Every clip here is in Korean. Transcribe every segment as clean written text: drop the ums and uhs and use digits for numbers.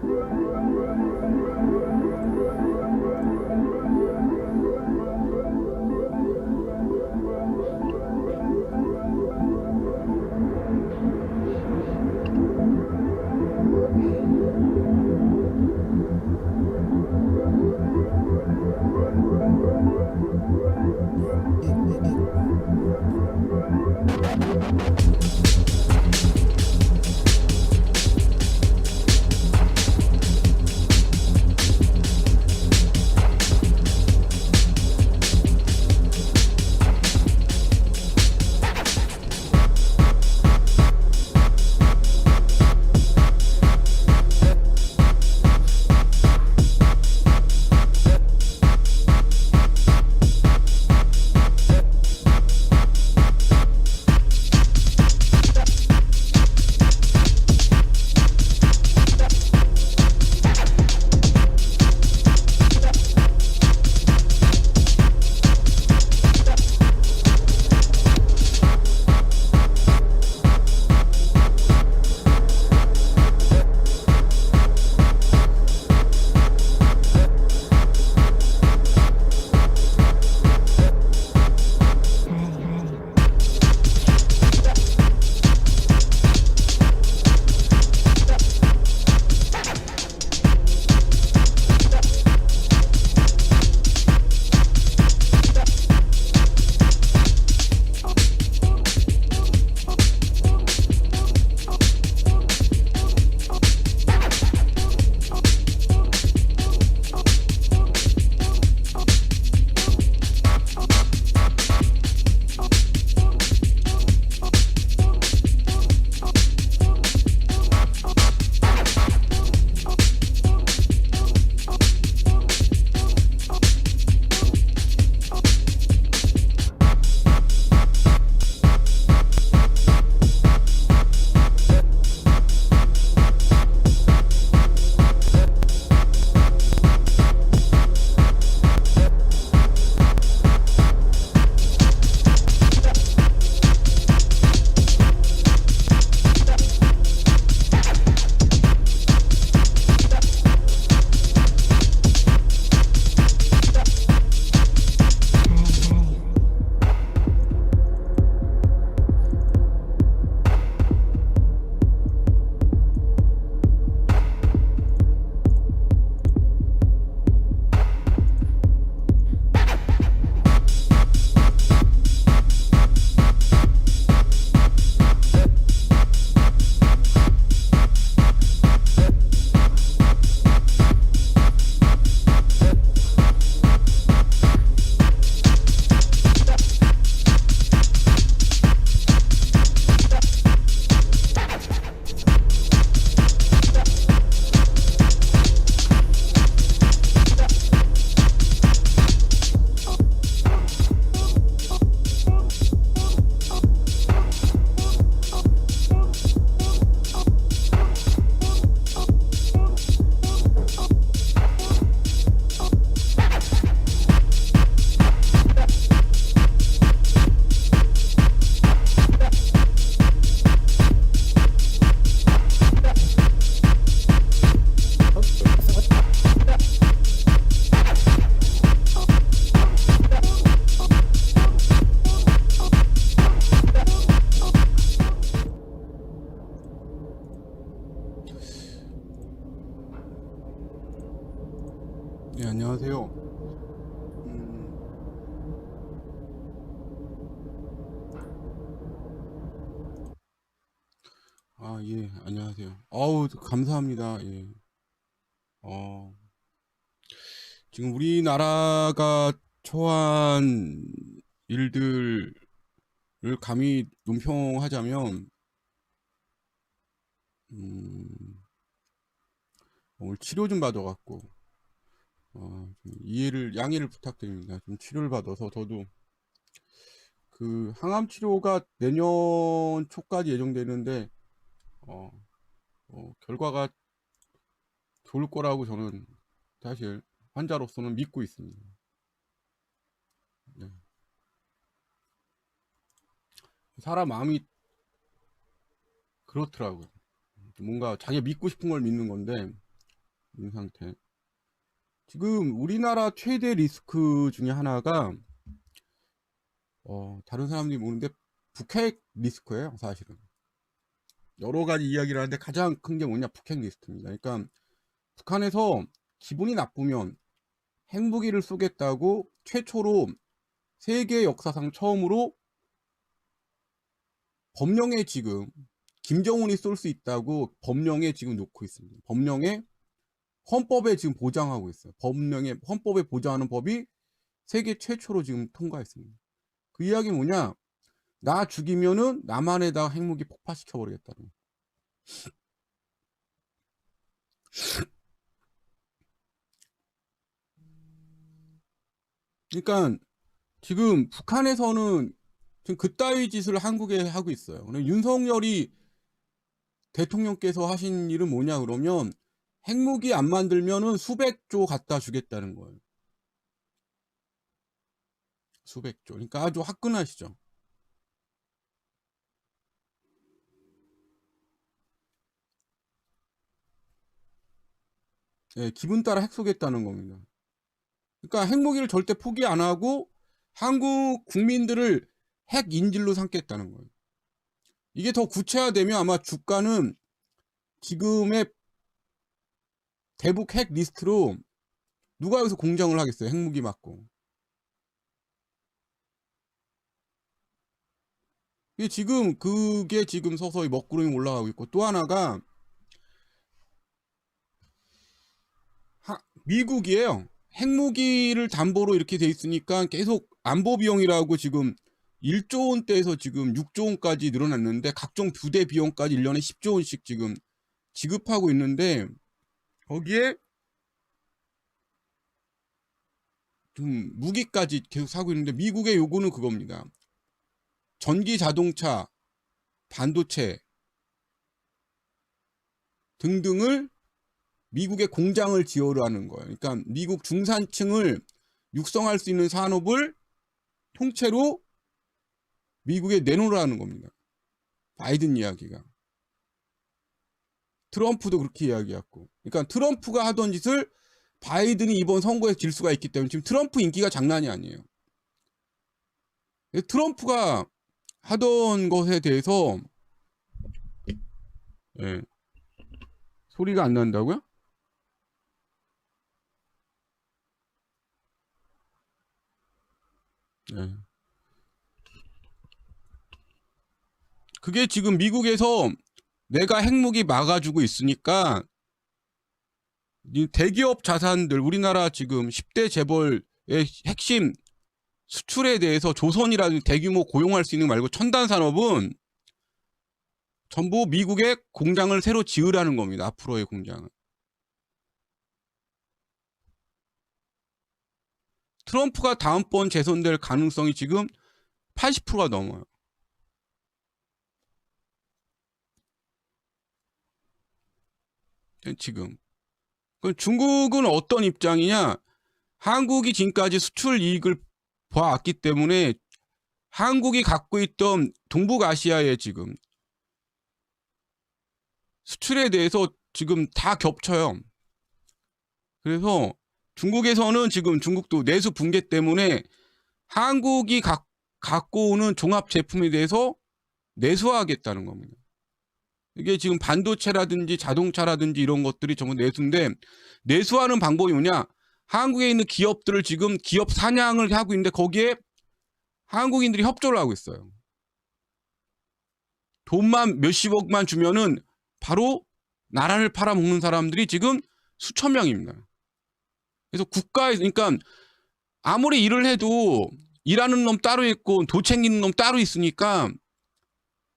네, 안녕하세요. 예, 안녕하세요. 어우, 감사합니다. 예. 어, 지금 우리나라가 처한 일들을 감히 논평하자면, 음, 오늘 치료 좀 받아갖고, 좀 양해를 부탁드립니다. 좀 치료를 받아서 저도 그 항암 치료가 내년 초까지 예정되는데, 어, 결과가 좋을 거라고 저는 사실 환자로서는 믿고 있습니다. 네. 사람 마음이 그렇더라고요. 뭔가 자기가 믿고 싶은 걸 믿는 건데, 이 상태. 지금 우리나라 최대 리스크 중에 하나가 다른 사람들이 모르는데 북핵 리스크예요. 사실은 여러 가지 이야기를 하는데 가장 큰 게 뭐냐, 북핵 리스크입니다. 그러니까 북한에서 기분이 나쁘면 핵무기를 쏘겠다고 최초로 세계 역사상 처음으로 법령에 지금 김정은이 쏠 수 있다고 법령에 지금 놓고 있습니다. 법령에, 헌법에 지금 보장하고 있어요. 헌법에 보장하는 법이 세계 최초로 지금 통과했습니다. 그 이야기는 뭐냐, 나 죽이면은 남한에다가 핵무기 폭파시켜 버리겠다는 거예요. 그러니까 지금 북한에서는 지금 그따위 짓을 한국에 하고 있어요. 윤석열이 대통령께서 하신 일은 뭐냐 그러면 핵무기 안 만들면은 수백조 갖다 주겠다는 거예요. 수백조. 그러니까 아주 화끈하시죠. 예, 기분 따라 핵 쏘겠다는 겁니다. 그러니까 핵무기를 절대 포기 안 하고 한국 국민들을 핵 인질로 삼겠다는 거예요. 이게 더 구체화되면 아마 주가는 지금의 대북 핵 리스트로 누가 여기서 공장을 하겠어요. 핵무기 맞고. 그게 지금 서서히 먹구름이 올라가고 있고, 또 하나가 미국이에요. 핵무기를 담보로 이렇게 돼 있으니까 계속 안보 비용이라고 지금 1조 원대에서 지금 6조 원까지 늘어났는데, 각종 부대 비용까지 1년에 10조 원씩 지금 지급하고 있는데, 거기에 좀 무기까지 계속 사고 있는데, 미국의 요구는 그겁니다. 전기 자동차, 반도체 등등을 미국의 공장을 지어라는 거예요. 그러니까 미국 중산층을 육성할 수 있는 산업을 통째로 미국에 내놓으라는 겁니다. 바이든 이야기가. 트럼프도 그렇게 이야기했고. 그러니까 트럼프가 하던 짓을 바이든이 이번 선거에서 질 수가 있기 때문에 지금 트럼프 인기가 장난이 아니에요. 트럼프가 하던 것에 대해서 소리가 안 난다고요? 그게 지금 미국에서 내가 핵무기 막아주고 있으니까 대기업 자산들, 우리나라 지금 10대 재벌의 핵심 수출에 대해서 조선이라든지 대규모 고용할 수 있는 거 말고 첨단 산업은 전부 미국의 공장을 새로 지으라는 겁니다. 앞으로의 공장은. 트럼프가 다음번 재선될 가능성이 지금 80%가 넘어요. 지금. 그럼 중국은 어떤 입장이냐? 한국이 지금까지 수출 이익을 봐왔기 때문에 한국이 갖고 있던 동북아시아의 지금 수출에 대해서 지금 다 겹쳐요. 그래서 중국에서는 지금 중국도 내수 붕괴 때문에 한국이 갖고 오는 종합 제품에 대해서 내수하겠다는 겁니다. 이게 지금 반도체라든지 자동차라든지 이런 것들이 전부 내수인데, 내수하는 방법이 뭐냐? 한국에 있는 기업들을 지금 기업 사냥을 하고 있는데 거기에 한국인들이 협조를 하고 있어요. 돈만 몇십억만 주면은 바로 나라를 팔아먹는 사람들이 지금 수천 명입니다. 그래서 국가에, 그러니까 아무리 일을 해도 일하는 놈 따로 있고 도 챙기는 놈 따로 있으니까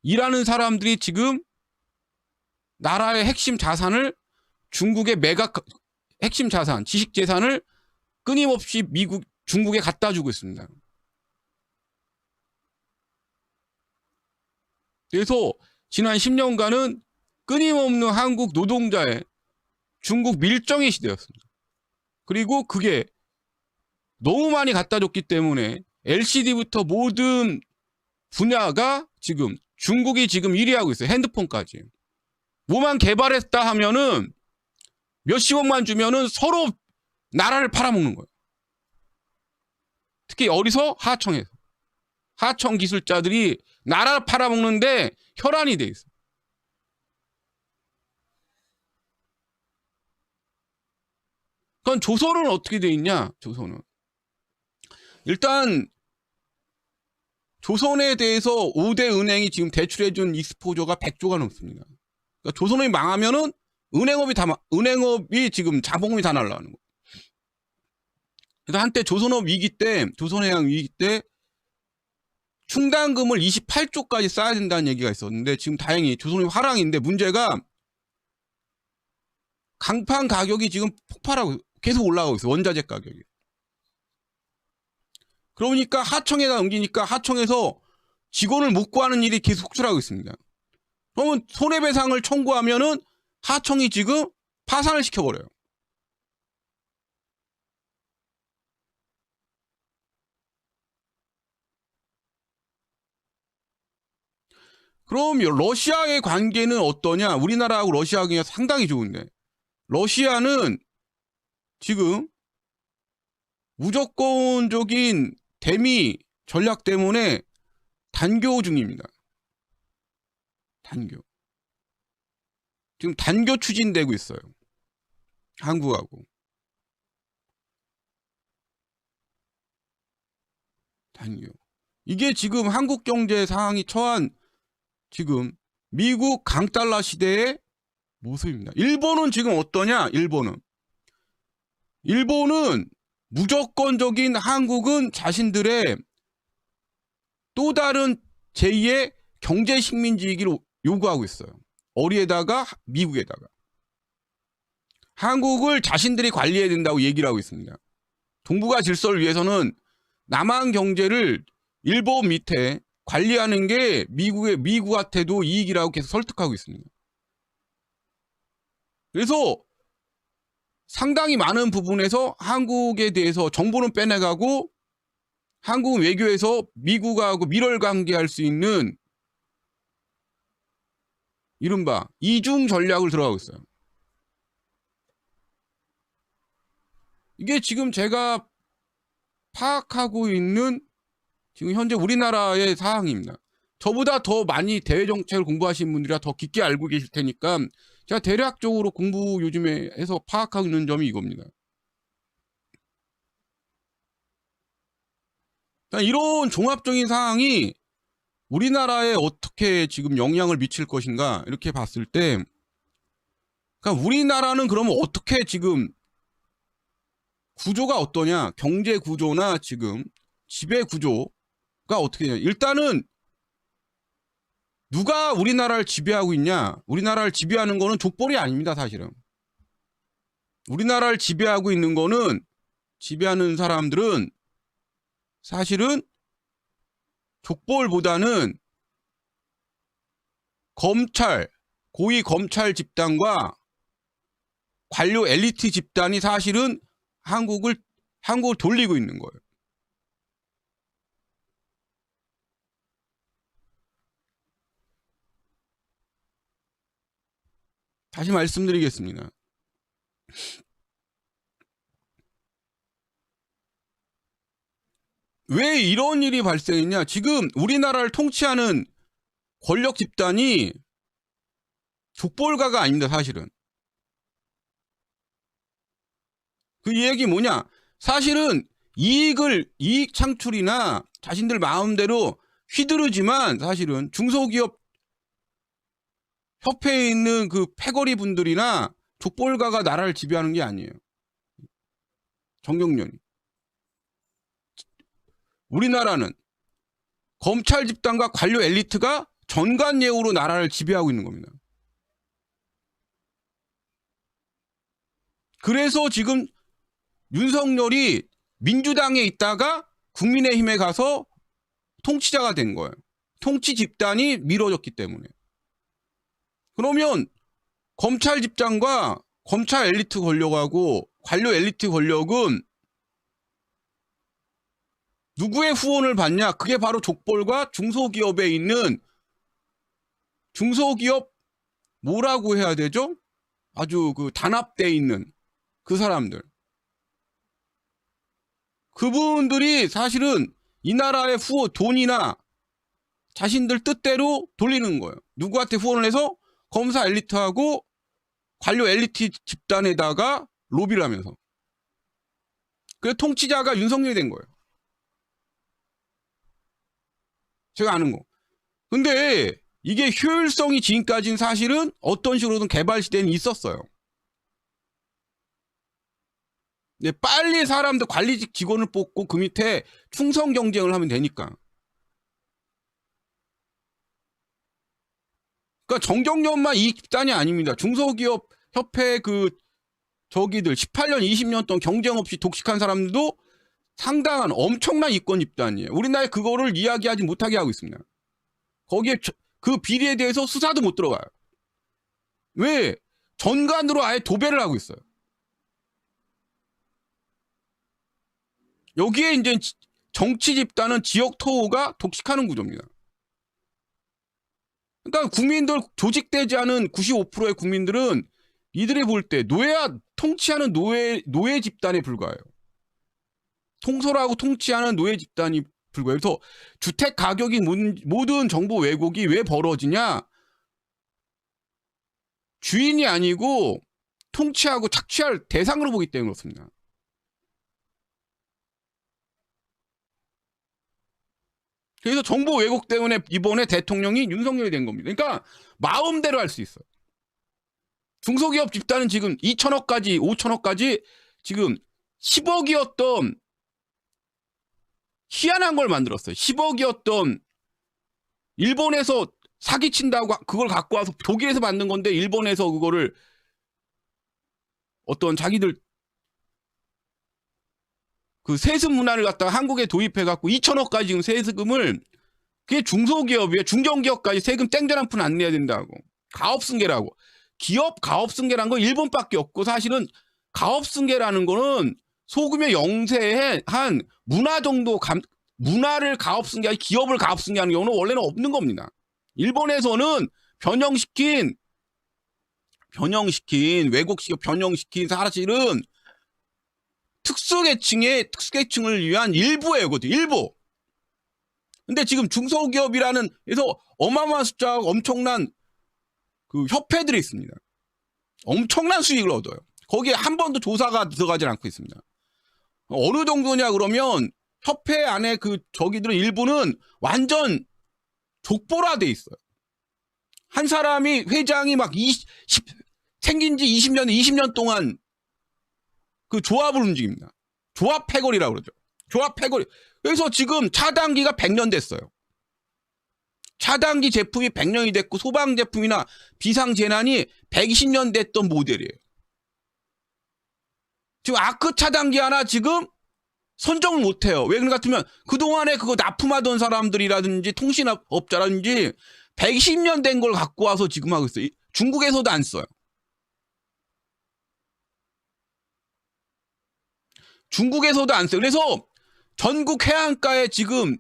일하는 사람들이 지금 나라의 핵심 자산을, 중국의 핵심 자산, 지식 재산을 끊임없이 중국에 갖다 주고 있습니다. 그래서 지난 10년간은 끊임없는 한국 노동자의 중국 밀정의 시대였습니다. 그리고 그게 너무 많이 갖다 줬기 때문에 LCD부터 모든 분야가 지금 중국이 지금 1위 하고 있어요. 핸드폰까지. 뭐만 개발했다 하면은 몇십억만 주면은 서로 나라를 팔아먹는 거예요. 특히 어디서? 하청에서. 하청 기술자들이 나라 팔아먹는데 혈안이 돼 있어. 그건 조선은 어떻게 돼 있냐? 조선은 일단 조선에 대해서 5대 은행이 지금 대출해준 익스포저가 100조가 넘습니다. 그러니까 조선이 망하면은 은행업이 지금 자본금이 다 날라가는 거예요. 그래서 한때 조선업 위기 때, 조선해양 위기 때 충당금을 28조까지 쌓아야 된다는 얘기가 있었는데 지금 다행히 조선이 화랑인데 문제가 강판 가격이 지금 폭발하고 계속 올라가고 있어요. 원자재 가격이. 그러니까 하청에다 넘기니까 하청에서 직원을 못 구하는 일이 계속 속출하고 있습니다. 그러면 손해배상을 청구하면은 하청이 지금 파산을 시켜버려요. 그럼 러시아의 관계는 어떠냐? 우리나라하고 러시아 관계가 상당히 좋은데 러시아는 지금 무조건적인 대미 전략 때문에 단교 중입니다. 단교. 지금 단교 추진되고 있어요. 한국하고. 단교. 이게 지금 한국 경제 상황이 처한 지금 미국 강달러 시대의 모습입니다. 일본은 지금 어떠냐? 일본은 무조건적인 한국은 자신들의 또 다른 제2의 경제 식민지이기를 요구하고 있어요. 어디에다가? 미국에다가. 한국을 자신들이 관리해야 된다고 얘기를 하고 있습니다. 동북아 질서를 위해서는 남한 경제를 일본 밑에 관리하는 게 미국한테도 이익이라고 계속 설득하고 있습니다. 그래서 상당히 많은 부분에서 한국에 대해서 정보는 빼내가고 한국 외교에서 미국하고 밀월 관계할 수 있는 이른바 이중 전략을 들어가고 있어요. 이게 지금 제가 파악하고 있는 지금 현재 우리나라의 상황입니다. 저보다 더 많이 대외 정책을 공부하신 분들이라 더 깊게 알고 계실 테니까 제가 대략적으로 공부 요즘에 해서 파악하고 있는 점이 이겁니다. 그러니까 이런 종합적인 상황이 우리나라에 어떻게 지금 영향을 미칠 것인가 이렇게 봤을 때 그러니까 우리나라는 그러면 어떻게 지금 구조가 어떠냐 경제 구조나 지금 지배 구조가 어떻게 되냐 일단은 누가 우리나라를 지배하고 있냐 우리나라를 지배하는 거는 족벌이 아닙니다. 사실은 우리나라를 지배하고 있는 거는 지배하는 사람들은 사실은 족벌보다는 검찰 고위 검찰 집단과 관료 엘리트 집단이 사실은 한국을 돌리고 있는 거예요. 다시 말씀드리겠습니다. 왜 이런 일이 발생했냐? 지금 우리나라를 통치하는 권력 집단이 족벌가가 아닙니다. 사실은. 그 얘기 뭐냐? 사실은 이익 창출이나 자신들 마음대로 휘두르지만 사실은 중소기업 협회에 있는 그 패거리 분들이나 족벌가가 나라를 지배하는 게 아니에요. 정경련이. 우리나라는 검찰 집단과 관료 엘리트가 전관예우로 나라를 지배하고 있는 겁니다. 그래서 지금 윤석열이 민주당에 있다가 국민의힘에 가서 통치자가 된 거예요. 통치 집단이 미뤄졌기 때문에. 그러면 검찰 집단과 검찰 엘리트 권력하고 관료 엘리트 권력은 누구의 후원을 받냐? 그게 바로 족벌과 중소기업에 있는 중소기업 뭐라고 해야 되죠? 아주 그 단합돼 있는 그 사람들. 그분들이 사실은 이 나라의 돈이나 자신들 뜻대로 돌리는 거예요. 누구한테 후원을 해서 검사 엘리트하고 관료 엘리트 집단에다가 로비를 하면서. 그래서 통치자가 윤석열이 된 거예요. 제가 아는 거. 근데 이게 효율성이 지금까지는 사실은 어떤 식으로든 개발 시대는 있었어요. 네, 빨리 사람들 관리직 직원을 뽑고 그 밑에 충성 경쟁을 하면 되니까. 그러니까 정경련만 이 집단이 아닙니다. 중소기업 협회 저기들 18년, 20년 동안 경쟁 없이 독식한 사람들도 상당한 엄청난 이권 집단이에요. 우리나라에 그거를 이야기하지 못하게 하고 있습니다. 거기에 그 비리에 대해서 수사도 못 들어가요. 왜? 전관으로 아예 도배를 하고 있어요. 여기에 이제 정치 집단은 지역 토호가 독식하는 구조입니다. 그러니까 국민들, 조직되지 않은 95%의 국민들은 이들이 볼 때 통치하는 노예 집단에 불과해요. 통솔하고 통치하는 노예 집단이 불과해요. 그래서 주택 가격이 모든 정보 왜곡이 왜 벌어지냐? 주인이 아니고 통치하고 착취할 대상으로 보기 때문에 그렇습니다. 그래서 정보 왜곡 때문에 이번에 대통령이 윤석열이 된 겁니다. 그러니까 마음대로 할 수 있어요. 중소기업 집단은 지금 2천억까지 5천억까지 지금 10억이었던 희한한 걸 만들었어요. 10억이었던 일본에서 사기친다고 그걸 갖고 와서 독일에서 만든 건데 일본에서 그거를 어떤 자기들 그 세습 문화를 갖다가 한국에 도입해갖고 2천억까지 지금 세금을 그게 중소기업이에요. 중견기업까지 세금 땡전 한 푼 안 내야 된다고. 가업승계라고. 기업 가업승계라는 건 일본밖에 없고 사실은 가업승계라는 거는 소금의 영세에 한 문화 정도 문화를 가업승계하고 기업을 가업승계하는 경우는 원래는 없는 겁니다. 일본에서는 변형시킨 왜곡시켜 변형시킨 사실은 특수계층을 위한 일부예요. 그것도 일부. 근데 지금 중소기업이라는 그래서 어마어마한 숫자가 엄청난 그 협회들이 있습니다. 엄청난 수익을 얻어요. 거기에 한 번도 조사가 들어가지 않고 있습니다. 어느 정도냐 그러면 협회 안에 저기들은 일부는 완전 족보화돼 있어요. 한 사람이 회장이 막 생긴 지 20년 동안 그 조합을 움직입니다. 조합 패거리라고 그러죠. 조합 패거리. 그래서 지금 차단기가 100년 됐어요. 차단기 제품이 100년이 됐고 소방 제품이나 비상재난이 120년 됐던 모델이에요. 지금 아크 차단기 하나 지금 선정을 못해요. 왜 그런가 같으면 그동안에 그거 납품하던 사람들이라든지 통신업자라든지 120년 된 걸 갖고 와서 지금 하고 있어요. 중국에서도 안 써요. 중국에서도 안 써요. 그래서 전국 해안가에 지금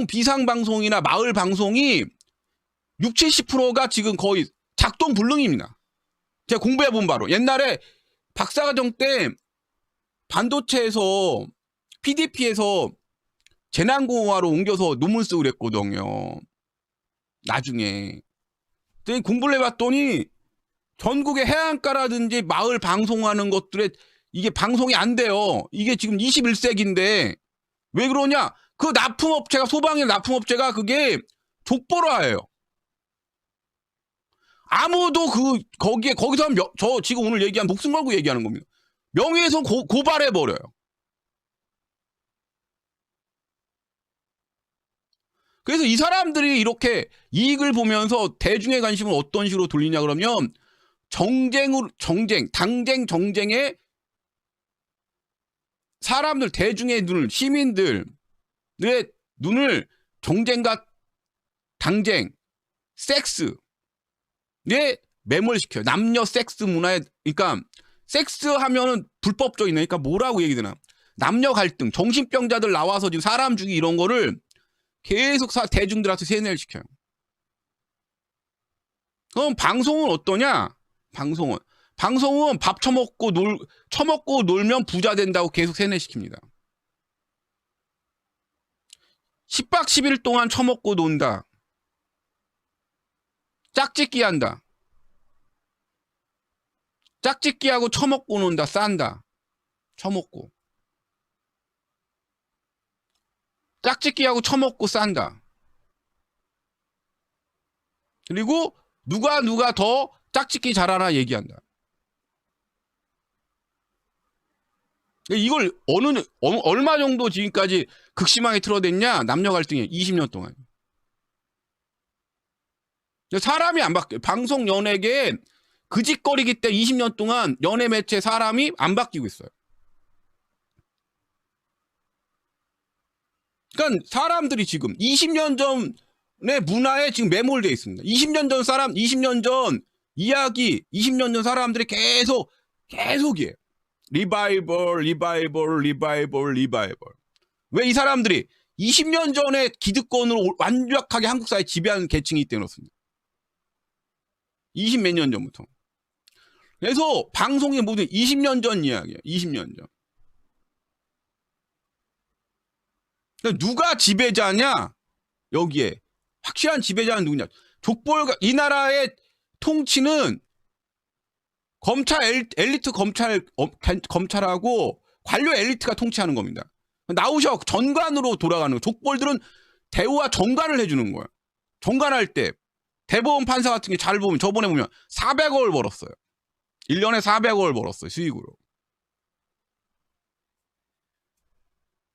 비상방송이나 마을 방송이 60-70%가 지금 거의 작동불능입니다. 제가 공부해본 바로. 옛날에 박사과정 때 반도체에서 PDP에서 재난공학으로 옮겨서 논문 쓰고 그랬거든요. 나중에. 공부를 해봤더니 전국의 해안가라든지 마을 방송하는 것들에 이게 방송이 안 돼요. 이게 지금 21세기인데 왜 그러냐? 그 납품업체가 소방의 납품업체가 그게 족보라예요. 아무도 거기서 하면 저 지금 오늘 얘기한 목숨 걸고 얘기하는 겁니다. 명예훼손 고발해 버려요. 그래서 이 사람들이 이렇게 이익을 보면서 대중의 관심을 어떤 식으로 돌리냐 그러면 정쟁에 사람들 대중의 눈을 시민들의 눈을 정쟁과 당쟁, 섹스에 매몰시켜요. 남녀 섹스 문화에 그러니까 섹스 하면은 불법적이네. 그러니까 뭐라고 얘기되나? 남녀 갈등, 정신병자들 나와서 지금 사람 죽이 이런 거를 계속 대중들한테 세뇌를 시켜요. 그럼 방송은 어떠냐? 방송은 밥 처먹고 놀면 부자 된다고 계속 세뇌시킵니다. 10박 10일 동안 처먹고 논다. 짝짓기 한다. 짝짓기하고 처먹고 논다. 싼다. 처먹고. 짝짓기하고 처먹고 싼다. 그리고 누가 더 짝짓기 잘하나 얘기한다. 이걸 얼마 정도 지금까지 극심하게 틀어댔냐? 남녀 갈등이 20년 동안. 사람이 안 바뀌어요. 방송 연예계에 그 짓거리기 때문에 20년 동안 연예 매체 사람이 안 바뀌고 있어요. 그러니까 사람들이 지금 20년 전의 문화에 지금 매몰되어 있습니다. 20년 전 사람, 20년 전 이야기, 20년 전 사람들이 계속이에요. 리바이벌. 왜 이 사람들이 20년 전에 기득권으로 완벽하게 한국 사회 지배하는 계층이기 때문에 그렇습니다. 20몇 년 전부터. 그래서 방송의 모든 20년 전 이야기예요. 20년 전. 누가 지배자냐? 여기에 확실한 지배자는 누구냐? 이 나라의 통치는 엘리트 검찰하고 관료 엘리트가 통치하는 겁니다. 나오셔 전관으로 돌아가는 거. 족벌들은 대우와 정관을 해주는 거예요. 정관할 때 대법원 판사 같은 게 잘 보면 저번에 보면 400억을 벌었어요. 1년에 400억을 벌었어요. 수익으로.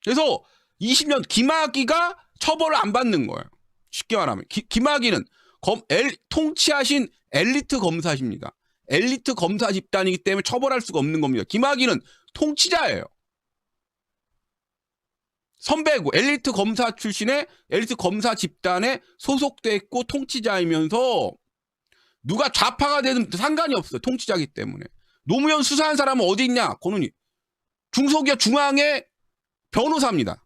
그래서 20년 김학의가 처벌을 안 받는 거예요. 쉽게 말하면 김학의는 통치하신 엘리트 검사십니다. 엘리트 검사 집단이기 때문에 처벌할 수가 없는 겁니다. 김학의는 통치자예요. 선배고 엘리트 검사 출신의 엘리트 검사 집단에 소속돼 있고 통치자이면서 누가 좌파가 되든 상관이 없어요. 통치자이기 때문에. 노무현 수사한 사람은 어디 있냐? 그는 중소기업 중앙의 변호사입니다.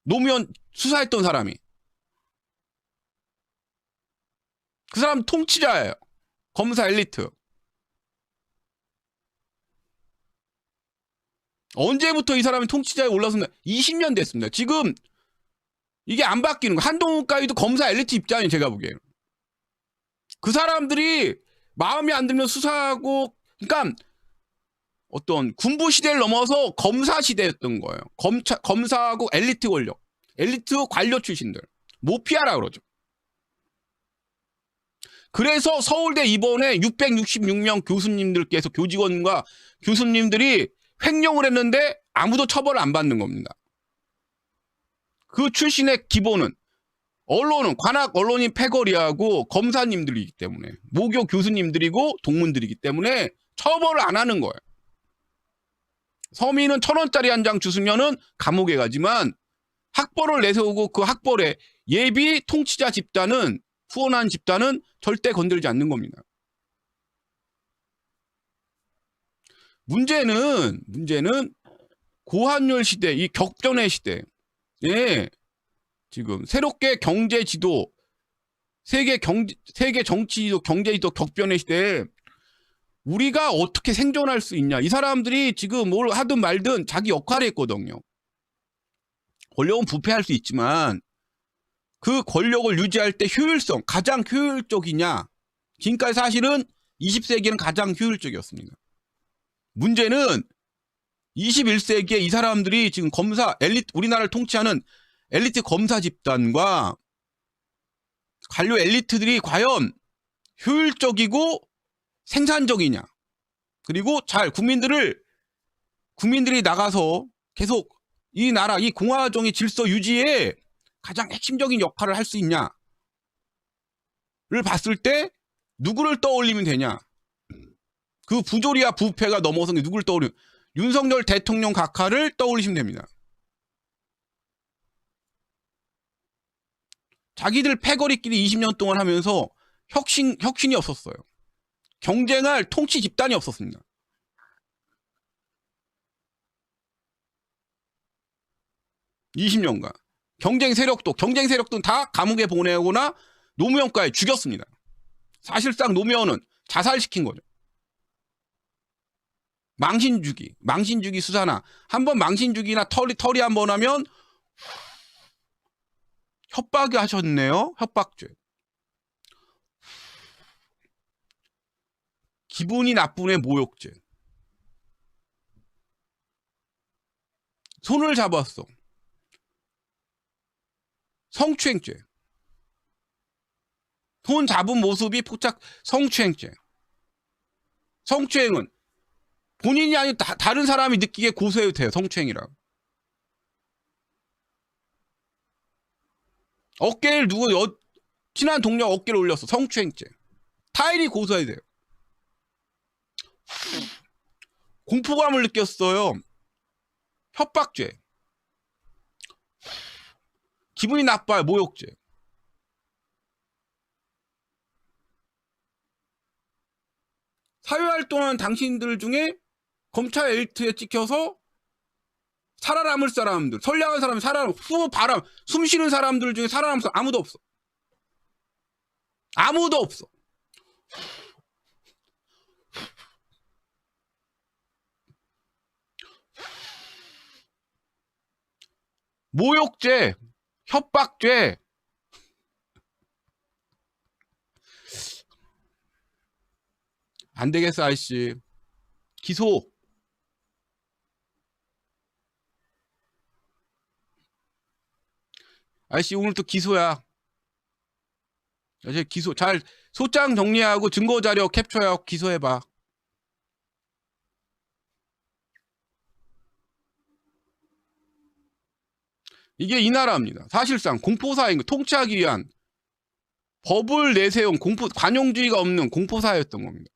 노무현 수사했던 사람이. 그 사람 통치자예요. 검사 엘리트. 언제부터 이 사람이 통치자에 올라섰나? 20년 됐습니다. 지금 이게 안 바뀌는 거. 한동훈 까지도 검사 엘리트 입장이에요. 제가 보기에는. 그 사람들이 마음에 안 들면 수사하고, 그러니까 어떤 군부 시대를 넘어서 검사 시대였던 거예요. 검사하고 엘리트 권력, 엘리트 관료 출신들. 모피아라 그러죠. 그래서 서울대 이번에 666명 교수님들께서 교직원과 교수님들이 횡령을 했는데 아무도 처벌을 안 받는 겁니다. 그 출신의 기본은 언론은 관악 언론인 패거리하고 검사님들이기 때문에 모교 교수님들이고 동문들이기 때문에 처벌을 안 하는 거예요. 서민은 1,000원짜리 한 장 주스면은 감옥에 가지만 학벌을 내세우고 그 학벌에 예비 통치자 집단은 후원한 집단은 절대 건들지 않는 겁니다. 문제는 고환율 시대, 이 격변의 시대. 예. 지금 새롭게 경제 지도, 세계 정치 지도, 경제 지도 격변의 시대에 우리가 어떻게 생존할 수 있냐. 이 사람들이 지금 뭘 하든 말든 자기 역할을 했거든요. 권력은 부패할 수 있지만 그 권력을 유지할 때 효율성, 가장 효율적이냐. 지금까지 사실은 20세기는 가장 효율적이었습니다. 문제는 21세기에 이 사람들이 지금 우리나라를 통치하는 엘리트 검사 집단과 관료 엘리트들이 과연 효율적이고 생산적이냐. 그리고 국민들이 나가서 계속 이 나라, 이 공화정의 질서 유지에 가장 핵심적인 역할을 할 수 있냐를 봤을 때 누구를 떠올리면 되냐. 그 부조리와 부패가 넘어선 게 누구를 떠올리면 윤석열 대통령 각하를 떠올리시면 됩니다. 자기들 패거리끼리 20년 동안 하면서 혁신이 없었어요. 경쟁할 통치 집단이 없었습니다. (20년간) 경쟁 세력도 다 감옥에 보내거나 노무현까지 죽였습니다. 사실상 노무현은 자살시킨 거죠. 망신주기 수사나 한번 망신주기나 털이 한 번 하면 협박이 하셨네요. 협박죄. 기분이 나쁜 애 모욕죄. 손을 잡았어. 성추행죄. 손 잡은 모습이 포착 성추행죄. 성추행은 본인이 아니고 다른 사람이 느끼게 고소해도 돼요. 성추행이라고. 어깨를 친한 동료 어깨를 올렸어. 성추행죄. 타인이 고소해야 돼요. 공포감을 느꼈어요. 협박죄. 기분이 나빠요. 모욕죄. 사회활동하는 당신들 중에 검찰 엘리트에 찍혀서 살아남을 사람들, 선량한 사람이 숨 쉬는 사람들 중에 살아남을 사람 아무도 없어. 아무도 없어. 모욕죄, 협박죄, 안 되겠어, 아이씨. 기소. 아이씨, 오늘 또 기소야. 이제 기소, 소장 정리하고 증거자료 캡처하고 기소해봐. 이게 이 나라입니다. 사실상 공포사회인 거 통치하기 위한 법을 내세운 관용주의가 없는 공포사회였던 겁니다.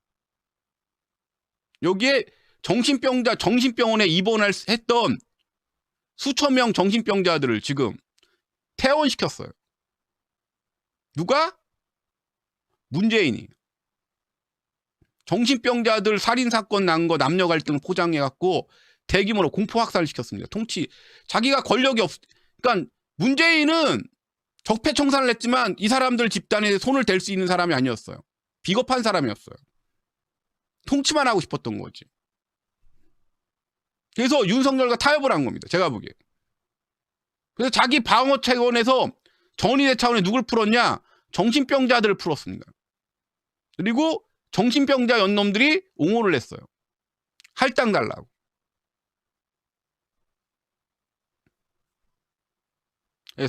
여기에 정신병원에 입원했던 수천 명 정신병자들을 지금 퇴원시켰어요. 누가? 문재인이. 정신병자들 살인사건 난 거 남녀 갈등 포장해갖고 대규모로 공포 확산을 시켰습니다. 자기가 권력이 그러니까 문재인은 적폐청산을 했지만 이 사람들 집단에 손을 댈 수 있는 사람이 아니었어요. 비겁한 사람이었어요. 통치만 하고 싶었던 거지. 그래서 윤석열과 타협을 한 겁니다. 제가 보기에. 그래서 자기 방어 차원에서 전위대 차원에 누굴 풀었냐? 정신병자들을 풀었습니다. 그리고 정신병자 연놈들이 옹호를 했어요. 할당 달라고.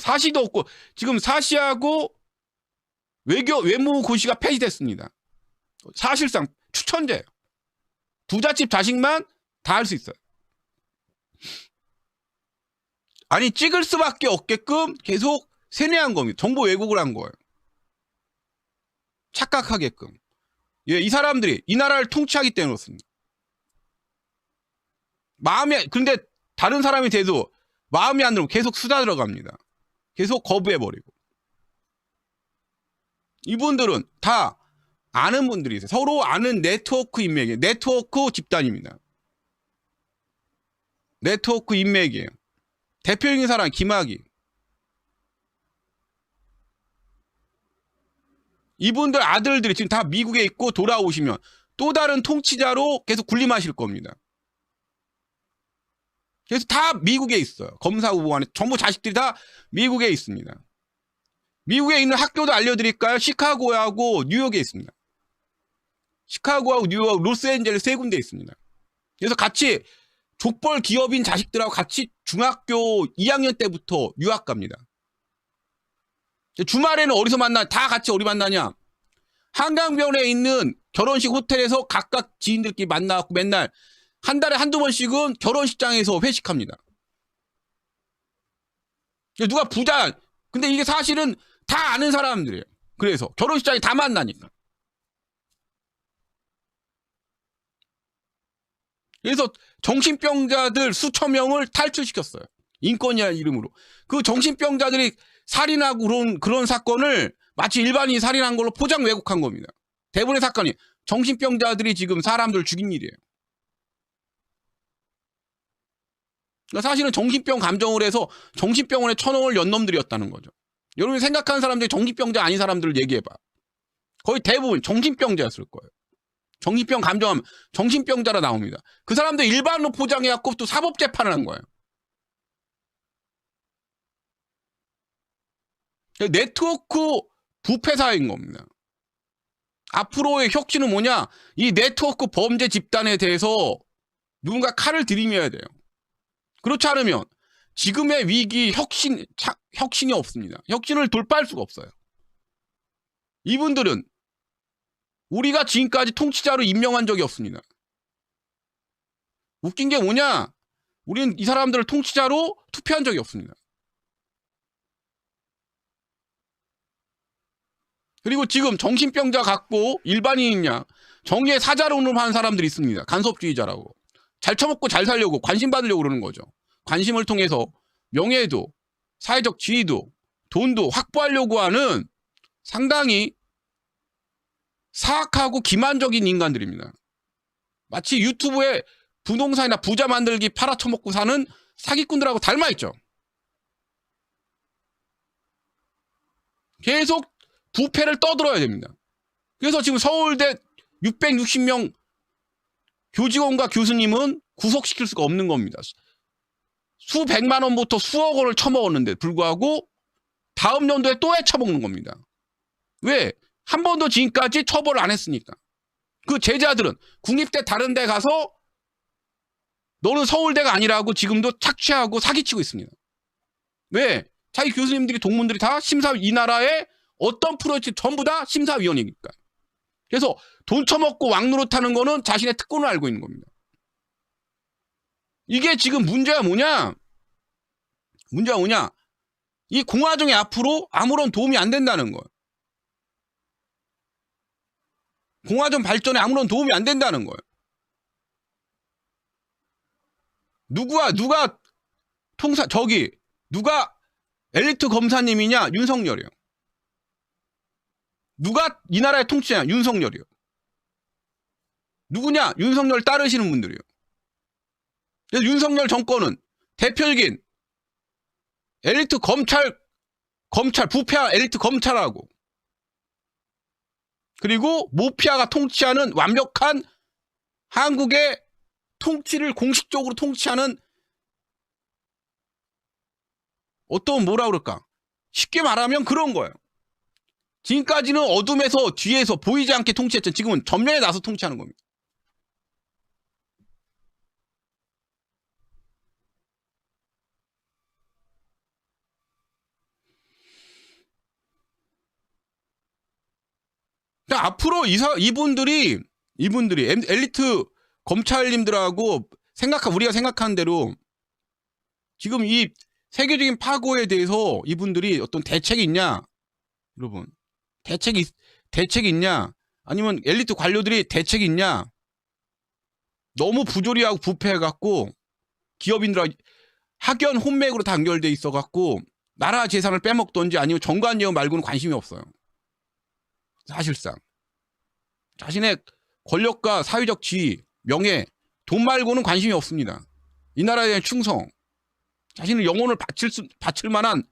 사시도 없고 지금 사시하고 외무고시가 폐지됐습니다. 사실상 추천제예요. 부잣집 자식만 다 할 수 있어요. 아니 찍을 수밖에 없게끔 계속 세뇌한 겁니다. 정보 왜곡을 한 거예요. 착각하게끔. 예, 이 사람들이 이 나라를 통치하기 때문에 그렇습니다. 근데 다른 사람이 돼도 마음이 안 들면 계속 수다 들어갑니다. 계속 거부해버리고. 이분들은 다 아는 분들이 있어요. 서로 아는 네트워크 인맥이에요. 네트워크 집단입니다. 네트워크 인맥이에요. 대표적인 사람 김학의. 이분들 아들들이 지금 다 미국에 있고 돌아오시면 또 다른 통치자로 계속 군림하실 겁니다. 그래서 다 미국에 있어요. 검사 후보 안에 전부 자식들이 다 미국에 있습니다. 미국에 있는 학교도 알려드릴까요? 시카고하고 뉴욕에 있습니다. 시카고하고 뉴욕, 로스앤젤레스 세 군데 있습니다. 그래서 같이 족벌 기업인 자식들하고 같이 중학교 2학년 때부터 유학 갑니다. 주말에는 어디서 다 같이 어디 만나냐? 한강변에 있는 결혼식 호텔에서 각각 지인들끼리 만나고 맨날 한 달에 한두 번씩은 결혼식장에서 회식합니다. 누가 부자, 근데 이게 사실은 다 아는 사람들이에요. 그래서 결혼식장에 다 만나니까. 그래서 정신병자들 수천 명을 탈출시켰어요. 인권이라는 이름으로. 그 정신병자들이 살인하고 그런 사건을 마치 일반인이 살인한 걸로 포장 왜곡한 겁니다. 대부분의 사건이 정신병자들이 지금 사람들 죽인 일이에요. 그러니까 사실은 정신병 감정을 해서 정신병원에 쳐넣을 연놈들이었다는 거죠. 여러분이 생각하는 사람들이 정신병자 아닌 사람들을 얘기해봐. 거의 대부분 정신병자였을 거예요. 정신병 감정하면 정신병자라 나옵니다. 그 사람들 일반으로 포장해갖고 또 사법재판을 한 거예요. 네트워크 부패사인 겁니다. 앞으로의 혁신은 뭐냐? 이 네트워크 범죄 집단에 대해서 누군가 칼을 들이며야 돼요. 그렇지 않으면 지금의 위기 혁신이 없습니다. 혁신을 돌파할 수가 없어요. 이분들은 우리가 지금까지 통치자로 임명한 적이 없습니다. 웃긴 게 뭐냐? 우리는 이 사람들을 통치자로 투표한 적이 없습니다. 그리고 지금 정신병자 같고 일반인이냐 정의의 사자론을 하는 사람들이 있습니다. 간섭주의자라고. 잘 처먹고 잘 살려고 관심 받으려고 그러는 거죠. 관심을 통해서 명예도 사회적 지위도 돈도 확보하려고 하는 상당히 사악하고 기만적인 인간들입니다. 마치 유튜브에 부동산이나 부자 만들기 팔아쳐먹고 사는 사기꾼들하고 닮아있죠. 계속 부패를 떠들어야 됩니다. 그래서 지금 서울대 660명 교직원과 교수님은 구속시킬 수가 없는 겁니다. 수백만 원부터 수억 원을 처먹었는데 불구하고 다음 연도에 또 해쳐먹는 겁니다. 왜? 한 번도 지금까지 처벌을 안 했으니까. 그 제자들은 국립대 다른 데 가서 너는 서울대가 아니라고 지금도 착취하고 사기치고 있습니다. 왜? 자기 교수님들이 동문들이 다 이 나라의 어떤 프로젝트 전부 다 심사위원이니까. 그래서 돈 처먹고 왕노릇하는 거는 자신의 특권을 알고 있는 겁니다. 이게 지금 문제가 뭐냐? 이 공화정이 앞으로 아무런 도움이 안 된다는 거예요. 공화정 발전에 아무런 도움이 안 된다는 거예요. 누가 엘리트 검사님이냐? 윤석열이요. 누가 이 나라의 통치냐? 윤석열이요. 누구냐? 윤석열 따르시는 분들이요. 그래서 윤석열 정권은 대표적인 엘리트 검찰 부패한 엘리트 검찰하고 그리고 모피아가 통치하는 완벽한 한국의 통치를 공식적으로 통치하는 어떤 뭐라 그럴까? 쉽게 말하면 그런 거예요. 지금까지는 어둠에서 뒤에서 보이지 않게 통치했죠. 지금은 전면에 나서 통치하는 겁니다. 그러니까 앞으로 이분들이 엘리트 검찰님들하고 우리가 생각하는 대로 지금 이 세계적인 파고에 대해서 이분들이 어떤 대책이 있냐? 여러분. 대책이 있냐? 아니면 엘리트 관료들이 대책이 있냐? 너무 부조리하고 부패해갖고 기업인들하고 학연 혼맥으로 다 연결돼 있어갖고 나라 재산을 빼먹던지 아니면 정관예우 말고는 관심이 없어요. 사실상. 자신의 권력과 사회적 지위, 명예, 돈 말고는 관심이 없습니다. 이 나라에 대한 충성, 자신의 영혼을 바칠 만한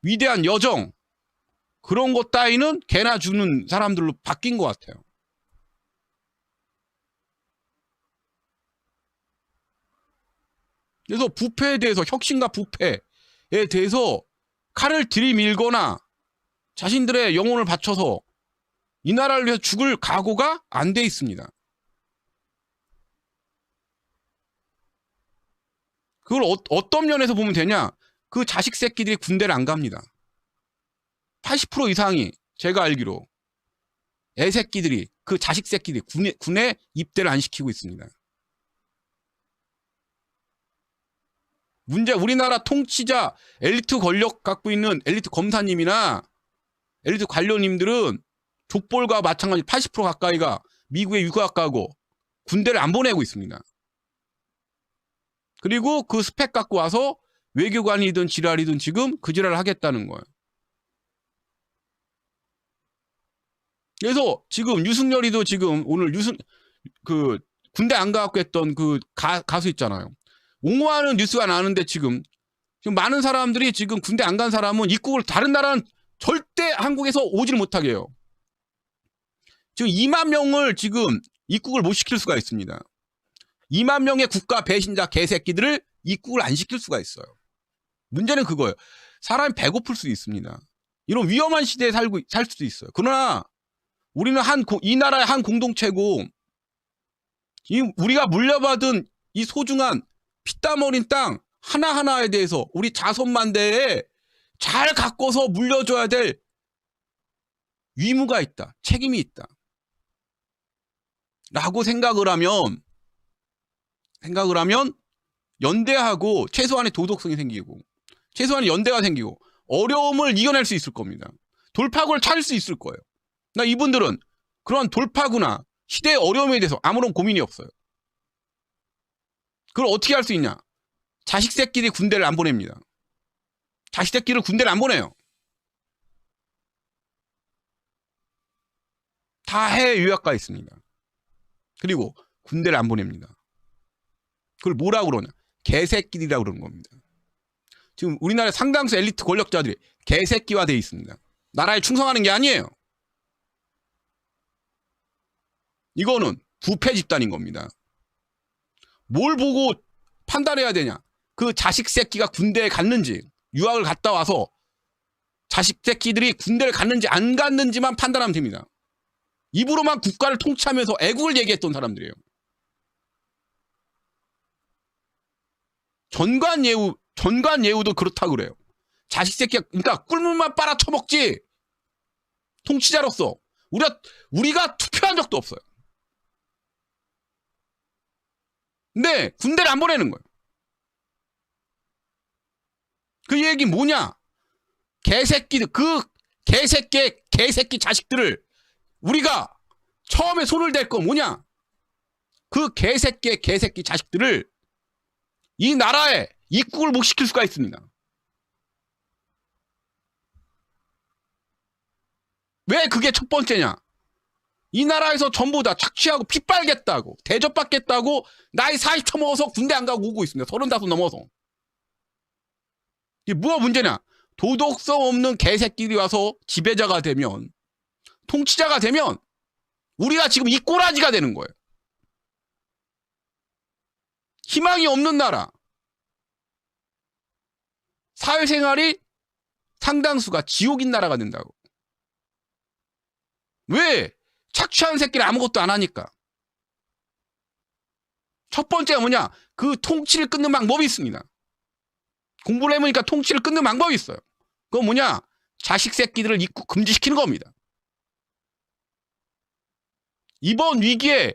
위대한 여정, 그런 것 따위는 개나 주는 사람들로 바뀐 것 같아요. 그래서 부패에 대해서, 혁신과 부패에 대해서 칼을 들이밀거나 자신들의 영혼을 바쳐서 이 나라를 위해서 죽을 각오가 안 돼 있습니다. 그걸 어떤 면에서 보면 되냐? 그 자식 새끼들이 군대를 안 갑니다. 80% 이상이 제가 알기로 애새끼들이 그 자식 새끼들이 군에 입대를 안 시키고 있습니다. 문제 우리나라 통치자 엘리트 권력 갖고 있는 엘리트 검사님이나 엘리트 관료님들은 족볼과 마찬가지 80% 가까이가 미국에 유학 가고 군대를 안 보내고 있습니다. 그리고 그 스펙 갖고 와서 외교관이든 지랄이든 지금 그 지랄을 하겠다는 거예요. 그래서 지금 유승열이도 지금 오늘 그 군대 안 가갖고 했던 그 가수 있잖아요. 옹호하는 뉴스가 나는데 지금 많은 사람들이 지금 군대 안 간 사람은 입국을 다른 나라는 절대 한국에서 오지를 못하게 해요. 지금 2만 명을 지금 입국을 못 시킬 수가 있습니다. 2만 명의 국가 배신자 개새끼들을 입국을 안 시킬 수가 있어요. 문제는 그거예요. 사람이 배고플 수 있습니다. 이런 위험한 시대에 살 수도 있어요. 그러나 우리는 이 나라의 한 공동체고, 우리가 물려받은 이 소중한 피땀 어린 땅 하나하나에 대해서 우리 자손만대에 잘 가꿔서 물려줘야 될 의무가 있다. 책임이 있다. 라고 생각을 하면 연대하고 최소한의 도덕성이 생기고, 최소한의 연대가 생기고, 어려움을 이겨낼 수 있을 겁니다. 돌파구를 찾을 수 있을 거예요. 나 이분들은 그런 돌파구나 시대의 어려움에 대해서 아무런 고민이 없어요. 그걸 어떻게 할 수 있냐? 자식 새끼들이 군대를 안 보냅니다. 자식 새끼를 군대를 안 보내요. 다 해외 유학가 있습니다. 그리고 군대를 안 보냅니다. 그걸 뭐라고 그러냐? 개새끼들이라고 그러는 겁니다. 지금 우리나라의 상당수 엘리트 권력자들이 개새끼화 되어 있습니다. 나라에 충성하는 게 아니에요. 이거는 부패 집단인 겁니다. 뭘 보고 판단해야 되냐? 그 자식 새끼가 군대에 갔는지, 유학을 갔다 와서 자식 새끼들이 군대를 갔는지 안 갔는지만 판단하면 됩니다. 입으로만 국가를 통치하면서 애국을 얘기했던 사람들이에요. 전관예우도 그렇다고 그래요. 자식 새끼가, 그러니까 꿀물만 빨아 처먹지, 통치자로서 우리가 투표한 적도 없어요. 근데 군대를 안 보내는 거예요. 그 얘기 뭐냐? 개새끼들, 그 개새끼 자식들을 우리가 처음에 손을 댈 거 뭐냐? 그 개새끼 자식들을 이 나라에 입국을 못 시킬 수가 있습니다. 왜 그게 첫 번째냐? 이 나라에서 전부 다 착취하고 피 빨겠다고, 대접받겠다고 나이 40 처먹어서 군대 안 가고 오고 있습니다. 35 넘어서. 이게 뭐가 문제냐? 도덕성 없는 개새끼들이 와서 지배자가 되면, 통치자가 되면 우리가 지금 이 꼬라지가 되는 거예요. 희망이 없는 나라. 사회생활이 상당수가 지옥인 나라가 된다고. 왜? 착취하는 새끼를 아무것도 안 하니까. 첫 번째가 뭐냐? 그 통치를 끊는 방법이 있습니다. 공부를 해보니까 통치를 끊는 방법이 있어요. 그건 뭐냐? 자식 새끼들을 입국 금지시키는 겁니다. 이번 위기에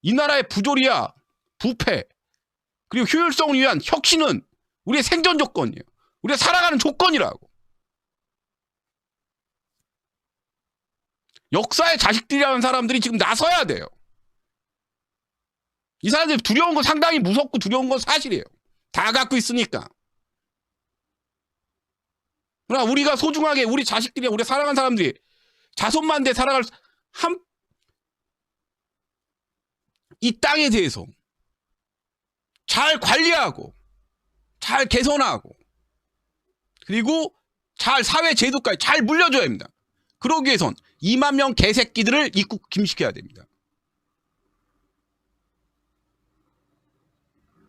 이 나라의 부조리와 부패, 그리고 효율성을 위한 혁신은 우리의 생존 조건이에요. 우리가 살아가는 조건이라고. 역사의 자식들이라는 사람들이 지금 나서야 돼요. 이 사람들이 두려운 건 상당히 무섭고 두려운 건 사실이에요. 다 갖고 있으니까. 그러나 우리가 소중하게 우리 자식들이, 우리 사랑하는 사람들이 자손만대 살아갈 이 땅에 대해서 잘 관리하고 잘 개선하고 그리고 잘 사회 제도까지 잘 물려줘야 합니다. 그러기 위해선 2만 명 개새끼들을 입국 금지시켜야 됩니다.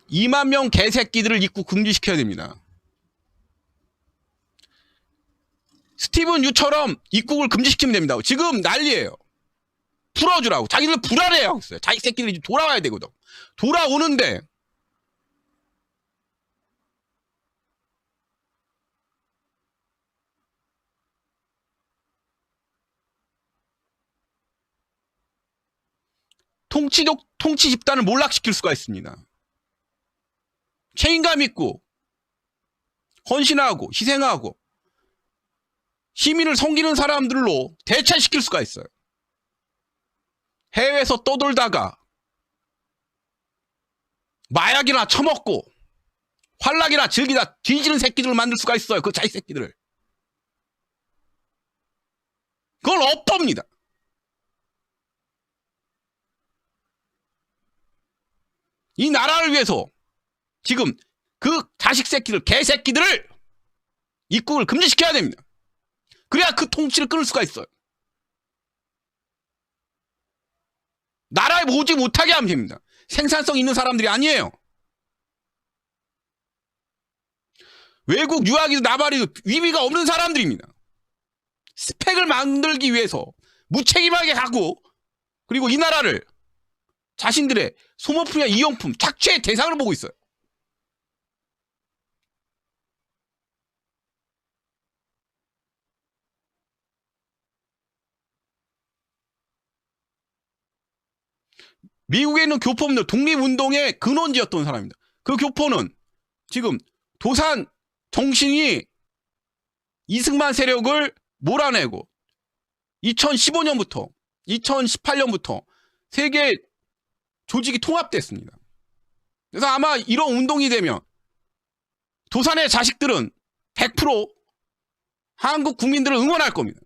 2만 명 개새끼들을 입국 금지시켜야 됩니다. 스티븐 유처럼 입국을 금지시키면 됩니다. 지금 난리예요. 풀어주라고. 자기들 불안해하고 있어요. 자기 새끼들이 돌아와야 되거든. 돌아오는데 통치 집단을 몰락시킬 수가 있습니다. 책임감 있고 헌신하고 희생하고 시민을 섬기는 사람들로 대체시킬 수가 있어요. 해외에서 떠돌다가 마약이나 처먹고 환락이나 즐기다 뒤지는 새끼들을 만들 수가 있어요. 그 자식 새끼들을. 그건 업법입니다. 이 나라를 위해서 지금 그 자식 새끼들, 개새끼들을 입국을 금지시켜야 됩니다. 그래야 그 통치를 끊을 수가 있어요. 나라에 오지 못하게 하면 됩니다. 생산성 있는 사람들이 아니에요. 외국 유학이든 나발이든 위비가 없는 사람들입니다. 스펙을 만들기 위해서 무책임하게 하고, 그리고 이 나라를 자신들의 소모품이나 이용품, 착취의 대상으로 보고 있어요. 미국에 있는 교포분들, 독립운동의 근원지였던 사람입니다. 그 교포는 지금 도산 정신이 이승만 세력을 몰아내고 2015년부터 2018년부터 세계 조직이 통합됐습니다. 그래서 아마 이런 운동이 되면 도산의 자식들은 100% 한국 국민들을 응원할 겁니다.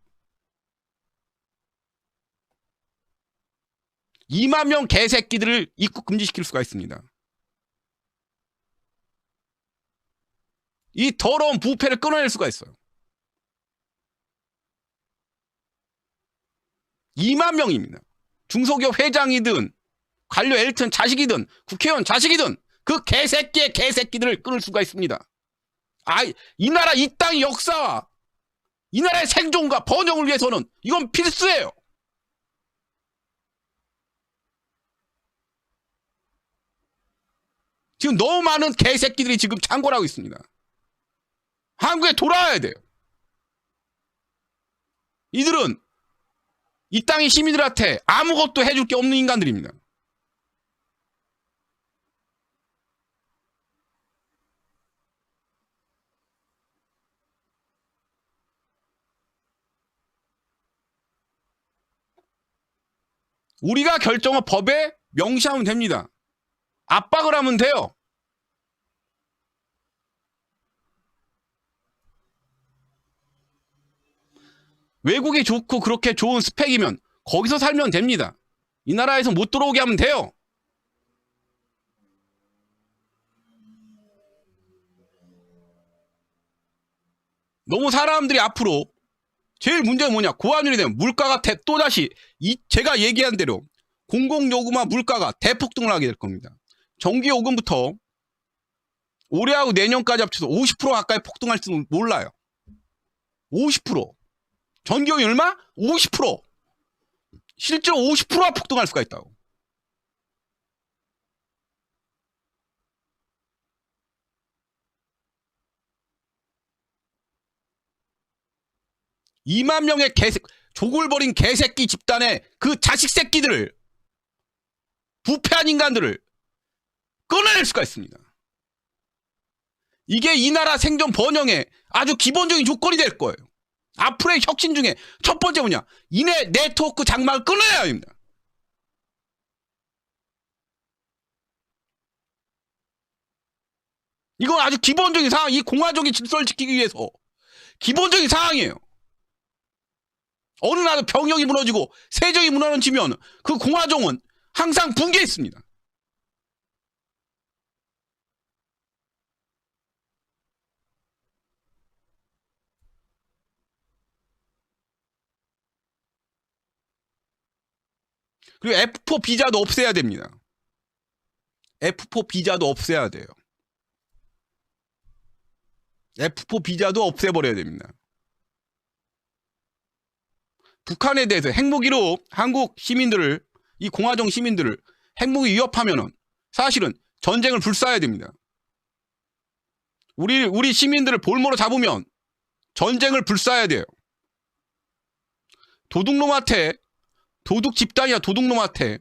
2만 명 개새끼들을 입국 금지시킬 수가 있습니다. 이 더러운 부패를 끊어낼 수가 있어요. 2만 명입니다. 중소기업 회장이든 관료 엘리트 자식이든 국회의원 자식이든 그 개새끼의 개새끼들을 끊을 수가 있습니다. 이 나라 이 땅의 역사와 이 나라의 생존과 번영을 위해서는 이건 필수예요. 지금 너무 많은 개새끼들이 지금 창궐하고 있습니다. 한국에 돌아와야 돼요. 이들은 이 땅의 시민들한테 아무것도 해줄 게 없는 인간들입니다. 우리가 결정한 법에 명시하면 됩니다. 압박을 하면 돼요. 외국이 좋고 그렇게 좋은 스펙이면 거기서 살면 됩니다. 이 나라에서 못 들어오게 하면 돼요. 너무 사람들이 앞으로 제일 문제는 뭐냐? 고환율이 되면 물가가 또다시 제가 얘기한 대로 공공요금화 물가가 대폭등을 하게 될 겁니다. 전기요금부터 올해하고 내년까지 합쳐서 50% 가까이 폭등할지는 몰라요. 50%. 전기요금이 얼마? 50%. 실제로 50%가 폭등할 수가 있다고. (2만 명의 조골버린 개새끼 집단의 그 자식 새끼들을, 부패한 인간들을 끊어낼 수가 있습니다. 이게 이 나라 생존 번영의 아주 기본적인 조건이 될 거예요. 앞으로의 혁신 중에 첫 번째 뭐냐? 이내 네트워크 장막을 끊어야 합니다. 이건 아주 기본적인 상황, 이 공화적인 질서를 지키기 위해서 기본적인 상황이에요. 어느 나라 병력이 무너지고 세정이 무너지면 그 공화정은 항상 붕괴했습니다. 그리고 F4 비자도 없애야 됩니다. F4 비자도 없애야 돼요. F4 비자도 없애버려야 됩니다. 북한에 대해서 핵무기로 한국 시민들을, 이 공화정 시민들을 핵무기 위협하면은 사실은 전쟁을 불사해야 됩니다. 우리 시민들을 볼모로 잡으면 전쟁을 불사해야 돼요. 도둑놈한테, 도둑 집단이야 도둑놈한테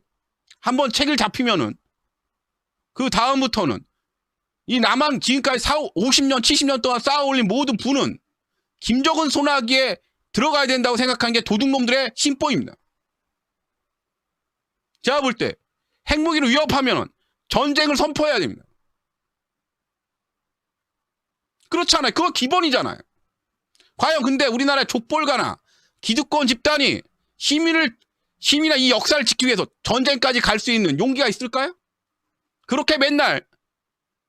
한번 책을 잡히면은 그 다음부터는 이 남한 지금까지 50년, 70년 동안 쌓아올린 모든 부는 김정은 소나기에 들어가야 된다고 생각하는 게 도둑놈들의 심보입니다. 제가 볼 때 핵무기를 위협하면 전쟁을 선포해야 됩니다. 그렇잖아요. 그거 기본이잖아요. 과연 근데 우리나라의 족벌가나 기득권 집단이 시민이나 이 역사를 지키기 위해서 전쟁까지 갈 수 있는 용기가 있을까요? 그렇게 맨날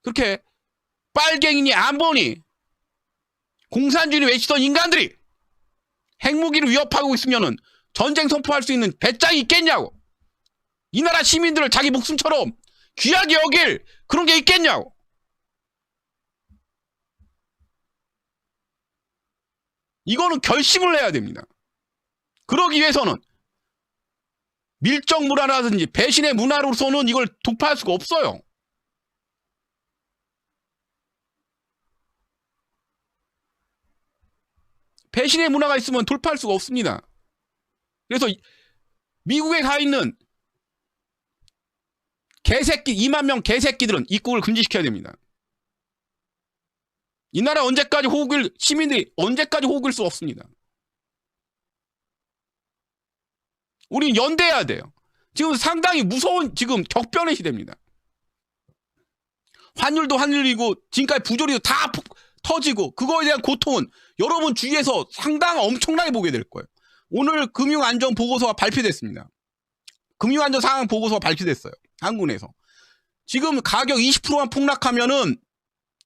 그렇게 빨갱이니 안 보니 공산주의를 외치던 인간들이 핵무기를 위협하고 있으면은 전쟁 선포할 수 있는 배짱이 있겠냐고. 이 나라 시민들을 자기 목숨처럼 귀하게 여길 그런 게 있겠냐고. 이거는 결심을 해야 됩니다. 그러기 위해서는 밀정 문화라든지 배신의 문화로서는 이걸 돌파할 수가 없어요. 배신의 문화가 있으면 돌파할 수가 없습니다. 그래서 미국에 가 있는 개새끼 2만 명 개새끼들은 입국을 금지시켜야 됩니다. 이 나라 언제까지 시민들이 언제까지 호흡일 수 없습니다. 우린 연대해야 돼요. 지금 상당히 무서운 지금 격변의 시대입니다. 환율도 환율이고 지금까지 부조리도 다 터지고 그거에 대한 고통은 여러분 주위에서 상당히 엄청나게 보게 될 거예요. 오늘 금융안전보고서가 발표됐습니다. 금융안전 상황 보고서가 발표됐어요. 한국에서. 지금 가격 20%만 폭락하면은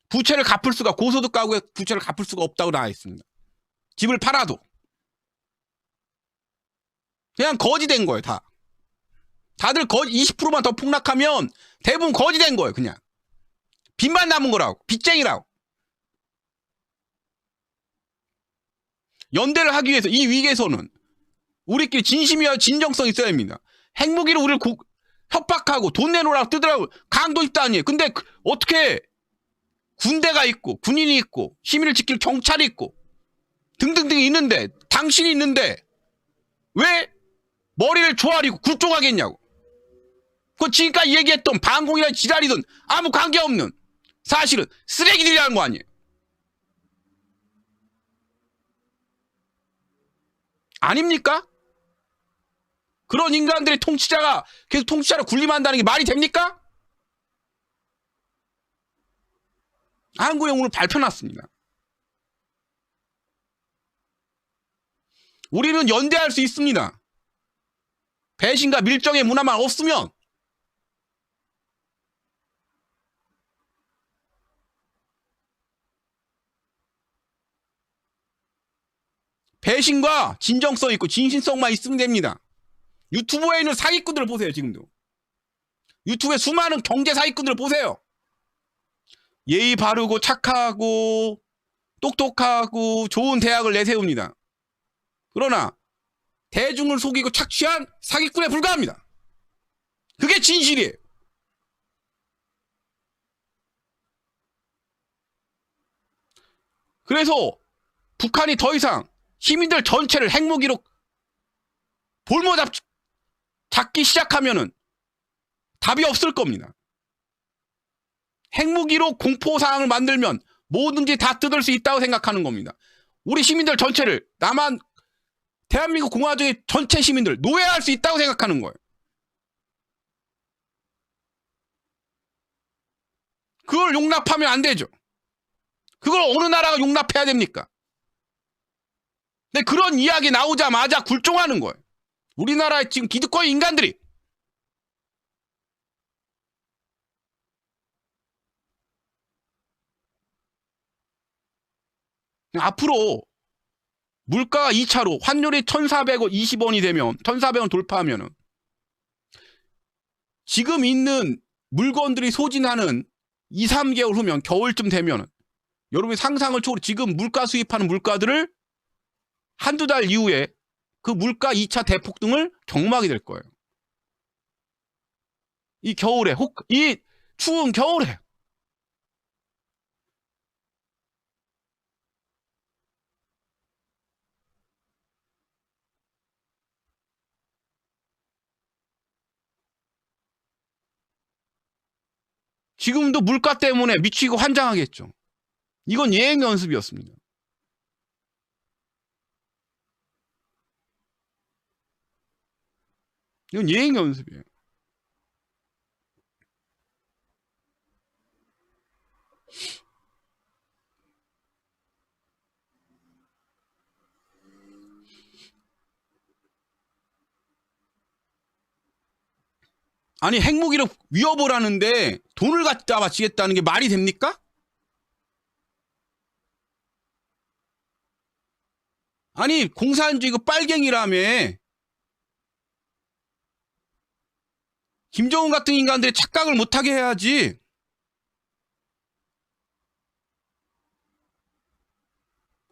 부채를 갚을 수가 고소득 가구의 부채를 갚을 수가 없다고 나와 있습니다. 집을 팔아도. 그냥 거지된 거예요, 다. 다들 20%만 더 폭락하면 대부분 거지된 거예요, 그냥. 빚만 남은 거라고. 빚쟁이라고. 연대를 하기 위해서 이 위기에서는 우리끼리 진심이와 진정성이 있어야 합니다. 핵무기로 우리를 협박하고 돈 내놓으라고 뜨더라고. 강도 있다 아니에요. 근데 어떻게 군대가 있고 군인이 있고 시민을 지킬 경찰이 있고 등등등 있는데 당신이 있는데 왜 머리를 조아리고 굴종하겠냐고. 그 지금까지 얘기했던 방공이나 지랄이든 아무 관계없는 사실은 쓰레기들이라는 거 아니에요. 아닙니까? 그런 인간들의 통치자가 계속 통치자로 군림한다는 게 말이 됩니까? 한국에 오늘 발표 났습니다. 우리는 연대할 수 있습니다. 배신과 밀정의 문화만 없으면. 배신과 진정성 있고 진실성만 있으면 됩니다. 유튜브에 있는 사기꾼들을 보세요. 지금도 유튜브에 수많은 경제 사기꾼들을 보세요. 예의 바르고 착하고 똑똑하고 좋은 대학을 내세웁니다. 그러나 대중을 속이고 착취한 사기꾼에 불과합니다. 그게 진실이에요. 그래서 북한이 더 이상 시민들 전체를 핵무기로 볼모 잡기 시작하면은 답이 없을 겁니다. 핵무기로 공포 상황을 만들면 뭐든지 다 뜯을 수 있다고 생각하는 겁니다. 우리 시민들 전체를 대한민국 공화국의 전체 시민들 노예할 수 있다고 생각하는 거예요. 그걸 용납하면 안 되죠. 그걸 어느 나라가 용납해야 됩니까? 근데 그런 이야기 나오자마자 굴종하는 거예요. 우리나라의 지금 기득권의 인간들이. 앞으로 물가가 2차로 환율이 1,420원이 되면 1,400원 돌파하면은 지금 있는 물건들이 소진하는 2, 3개월 후면 겨울쯤 되면은 여러분이 상상을 초월해 지금 물가 수입하는 물가들을 한두 달 이후에 그 물가 2차 대폭등을 경험하게 될 거예요. 이 겨울에 이 추운 겨울에. 지금도 물가 때문에 미치고 환장하겠죠. 이건 예행 연습이었습니다. 이건 예행 연습이에요. 아니 핵무기로 위협을 하는데 돈을 갖다 바치겠다는 게 말이 됩니까? 아니 공산주의 그 빨갱이라며 김정은 같은 인간들이 착각을 못하게 해야지.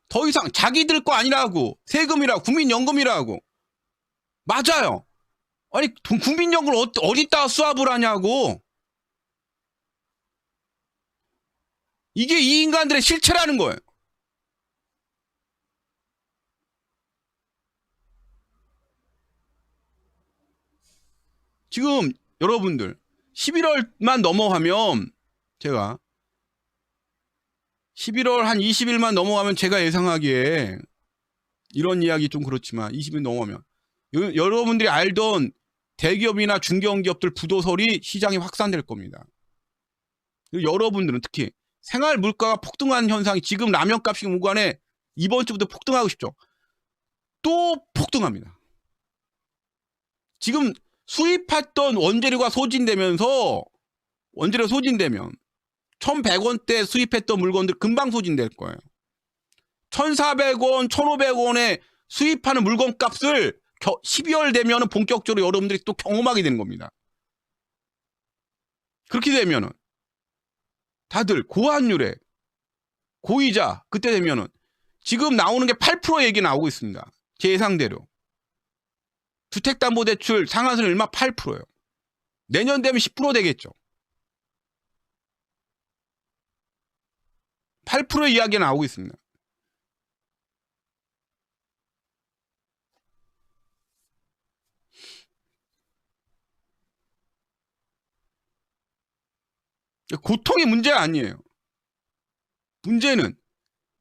더 이상 자기들 거 아니라고. 세금이라고, 국민연금이라고. 맞아요. 아니, 국민연금을 어디다가 수합을 하냐고. 이게 이 인간들의 실체라는 거예요. 지금 여러분들 11월만 넘어가면 제가 11월 한 20일만 넘어가면 제가 예상하기에 이런 이야기 좀 그렇지만 20일 넘어가면 여러분들이 알던 대기업이나 중견기업들 부도설이 시장에 확산될 겁니다. 그리고 여러분들은 특히 생활 물가가 폭등하는 현상이 지금 라면값이 무관해 이번 주부터 폭등하고 싶죠. 또 폭등합니다. 지금 수입했던 원재료가 소진되면서 원재료 소진되면 1,100원대 수입했던 물건들 금방 소진될 거예요. 1,400원, 1,500원에 수입하는 물건 값을 12월 되면 본격적으로 여러분들이 또 경험하게 되는 겁니다. 그렇게 되면은 다들 고환율에 고이자 그때 되면은 지금 나오는 게 8% 얘기 나오고 있습니다. 제 예상대로. 주택담보대출 상한선이 얼마 8%예요. 내년 되면 10% 되겠죠. 8% 이야기가 나오고 있습니다. 고통이 문제가 아니에요. 문제는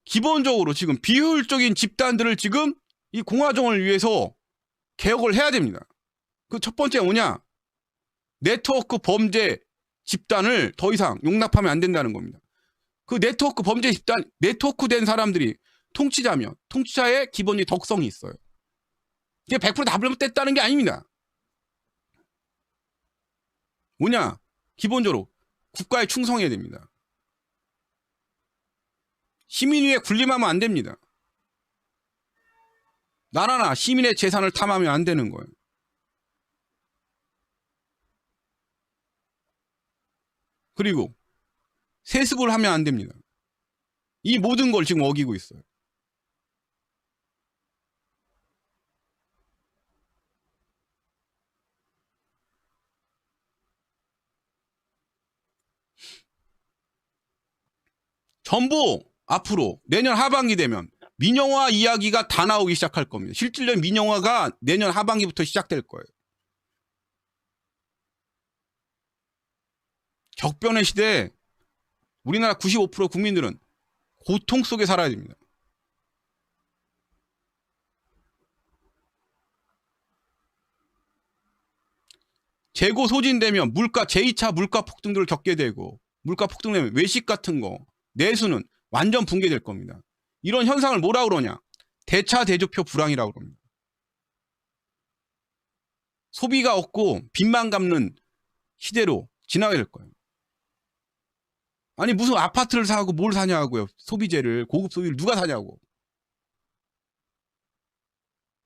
기본적으로 지금 비효율적인 집단들을 지금 이 공화정을 위해서 개혁을 해야 됩니다. 그 첫 번째가 뭐냐? 네트워크 범죄 집단을 더 이상 용납하면 안 된다는 겁니다. 그 네트워크 범죄 집단, 네트워크 된 사람들이 통치자면 통치자의 기본적인 덕성이 있어요. 이게 100% 잘못됐다는 게 아닙니다. 뭐냐? 기본적으로 국가에 충성해야 됩니다. 시민 위에 군림하면 안 됩니다. 나라나 시민의 재산을 탐하면 안 되는 거예요. 그리고 세습을 하면 안 됩니다. 이 모든 걸 지금 어기고 있어요. 전부 앞으로 내년 하반기 되면 민영화 이야기가 다 나오기 시작할 겁니다. 실질적인 민영화가 내년 하반기부터 시작될 거예요. 격변의 시대에 우리나라 95% 국민들은 고통 속에 살아야 됩니다. 재고 소진되면 물가 제2차 물가 폭등들을 겪게 되고 물가 폭등되면 외식 같은 거 내수는 완전 붕괴될 겁니다. 이런 현상을 뭐라 그러냐? 대차 대조표 불황이라고 그럽니다. 소비가 없고 빚만 갚는 시대로 지나게 될 거예요. 아니 무슨 아파트를 사고 뭘 사냐고요. 소비재를 고급 소비를 누가 사냐고.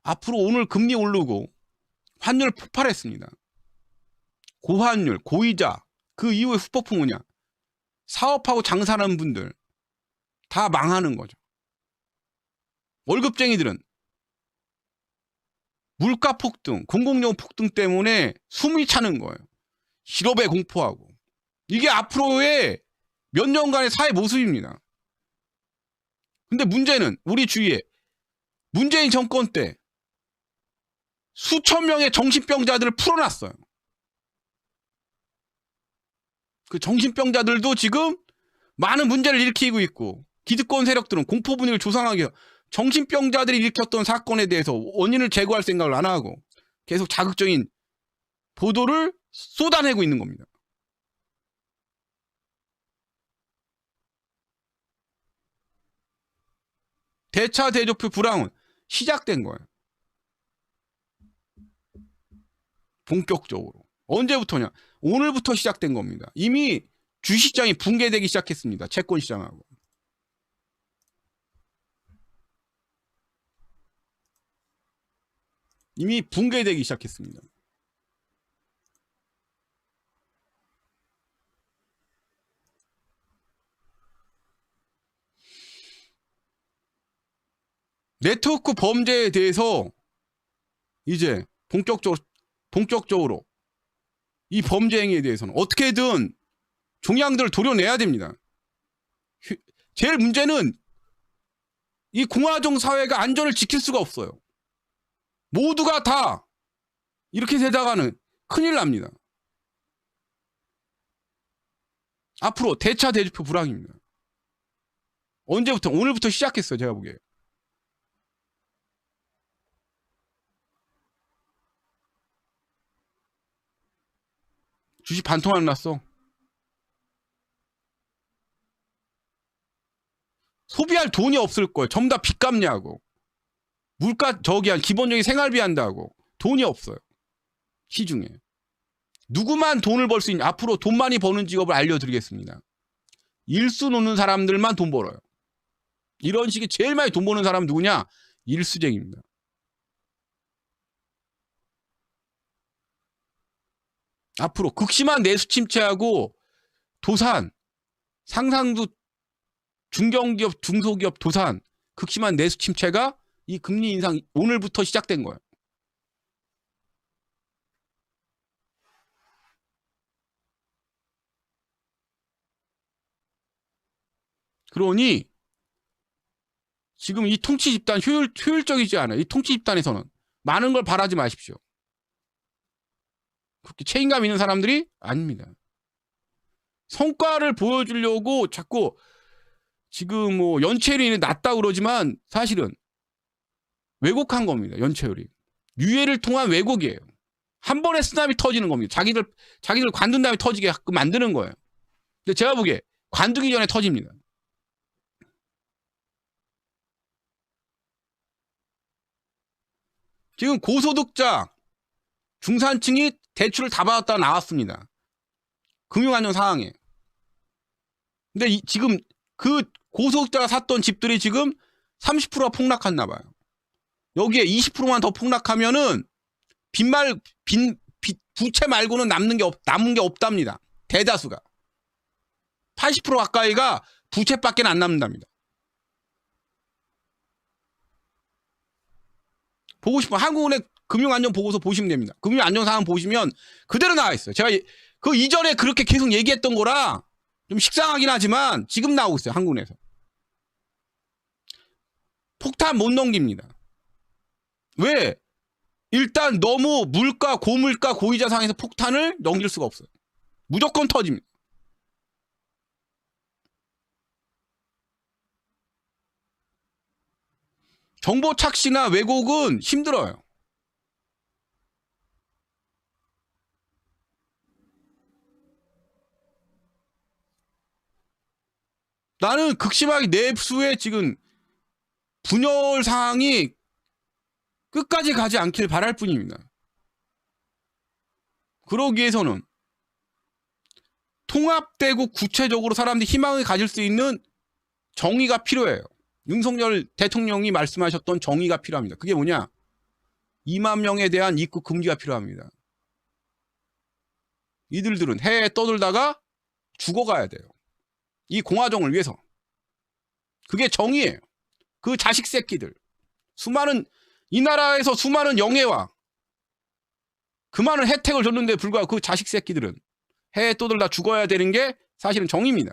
앞으로 오늘 금리 오르고 환율 폭발했습니다. 고환율, 고이자 그 이후에 후폭풍 뭐냐. 사업하고 장사하는 분들 다 망하는 거죠. 월급쟁이들은 물가 폭등, 공공요금 폭등 때문에 숨이 차는 거예요. 실업에 공포하고. 이게 앞으로의 몇 년간의 사회 모습입니다. 근데 문제는 우리 주위에 문재인 정권 때 수천 명의 정신병자들을 풀어놨어요. 그 정신병자들도 지금 많은 문제를 일으키고 있고 기득권 세력들은 공포 분위기를 조성하기 위해서 정신병자들이 일으켰던 사건에 대해서 원인을 제거할 생각을 안 하고 계속 자극적인 보도를 쏟아내고 있는 겁니다. 대차 대조표 불황은 시작된 거예요. 본격적으로. 언제부터냐? 오늘부터 시작된 겁니다. 이미 주식시장이 붕괴되기 시작했습니다. 채권시장하고. 이미 붕괴되기 시작했습니다. 네트워크 범죄에 대해서 이제 본격적으로 이 범죄 행위에 대해서는 어떻게든 종양들을 도려내야 됩니다. 제일 문제는 이 공화정 사회가 안전을 지킬 수가 없어요. 모두가 다 이렇게 되다가는 큰일 납니다. 앞으로 대차 대조표 불황입니다. 언제부터? 오늘부터 시작했어요. 제가 보기에. 주식 반토막 안 났어. 소비할 돈이 없을 거예요. 전부 다 빚 갚냐고. 물가 저기 한 기본적인 생활비 한다고. 돈이 없어요. 시중에. 누구만 돈을 벌 수 있냐. 앞으로 돈 많이 버는 직업을 알려드리겠습니다. 일수 노는 사람들만 돈 벌어요. 이런 식의 제일 많이 돈 버는 사람은 누구냐? 일수쟁입니다. 앞으로 극심한 내수 침체하고 도산, 상상도 중견기업, 중소기업 도산, 극심한 내수 침체가 이 금리 인상 오늘부터 시작된 거예요. 그러니 지금 이 통치 집단 효율적이지 않아요. 이 통치 집단에서는 많은 걸 바라지 마십시오. 그렇게 책임감 있는 사람들이 아닙니다. 성과를 보여주려고 자꾸 지금 뭐 연체율이 낮다 그러지만 사실은 왜곡한 겁니다. 연체율이. 유예를 통한 왜곡이에요. 한 번에 쓰나미 터지는 겁니다. 자기들 관둔 다음에 터지게 만드는 거예요. 근데 제가 보기에 관두기 전에 터집니다. 지금 고소득자 중산층이 대출을 다 받았다 나왔습니다. 금융안정 상황에. 근데 지금 그 고소득자가 샀던 집들이 지금 30%가 폭락했나 봐요. 여기에 20%만 더 폭락하면은 부채 말고는 남는 게 없답니다. 대다수가. 80% 가까이가 부채밖에 안 남는답니다. 보고 싶으면 한국은행 금융안정 보고서 보시면 됩니다. 금융안정 상황 보시면 그대로 나와 있어요. 제가 그 이전에 그렇게 계속 얘기했던 거라 좀 식상하긴 하지만 지금 나오고 있어요. 한국은행에서. 폭탄 못 넘깁니다. 왜? 일단 너무 고물가, 고이자 상에서 폭탄을 넘길 수가 없어요. 무조건 터집니다. 정보 착시나 왜곡은 힘들어요. 나는 극심하게 내수에 지금 분열 상황이 끝까지 가지 않길 바랄 뿐입니다. 그러기 위해서는 통합되고 구체적으로 사람들이 희망을 가질 수 있는 정의가 필요해요. 윤석열 대통령이 말씀하셨던 정의가 필요합니다. 그게 뭐냐? 2만 명에 대한 입국 금지가 필요합니다. 이들은 해외에 떠들다가 죽어가야 돼요. 이 공화정을 위해서. 그게 정의예요. 그 자식 새끼들. 이 나라에서 수많은 영예와 그 많은 혜택을 줬는데 불구하고 그 자식 새끼들은 해외에 떠들다 죽어야 되는 게 사실은 정의입니다.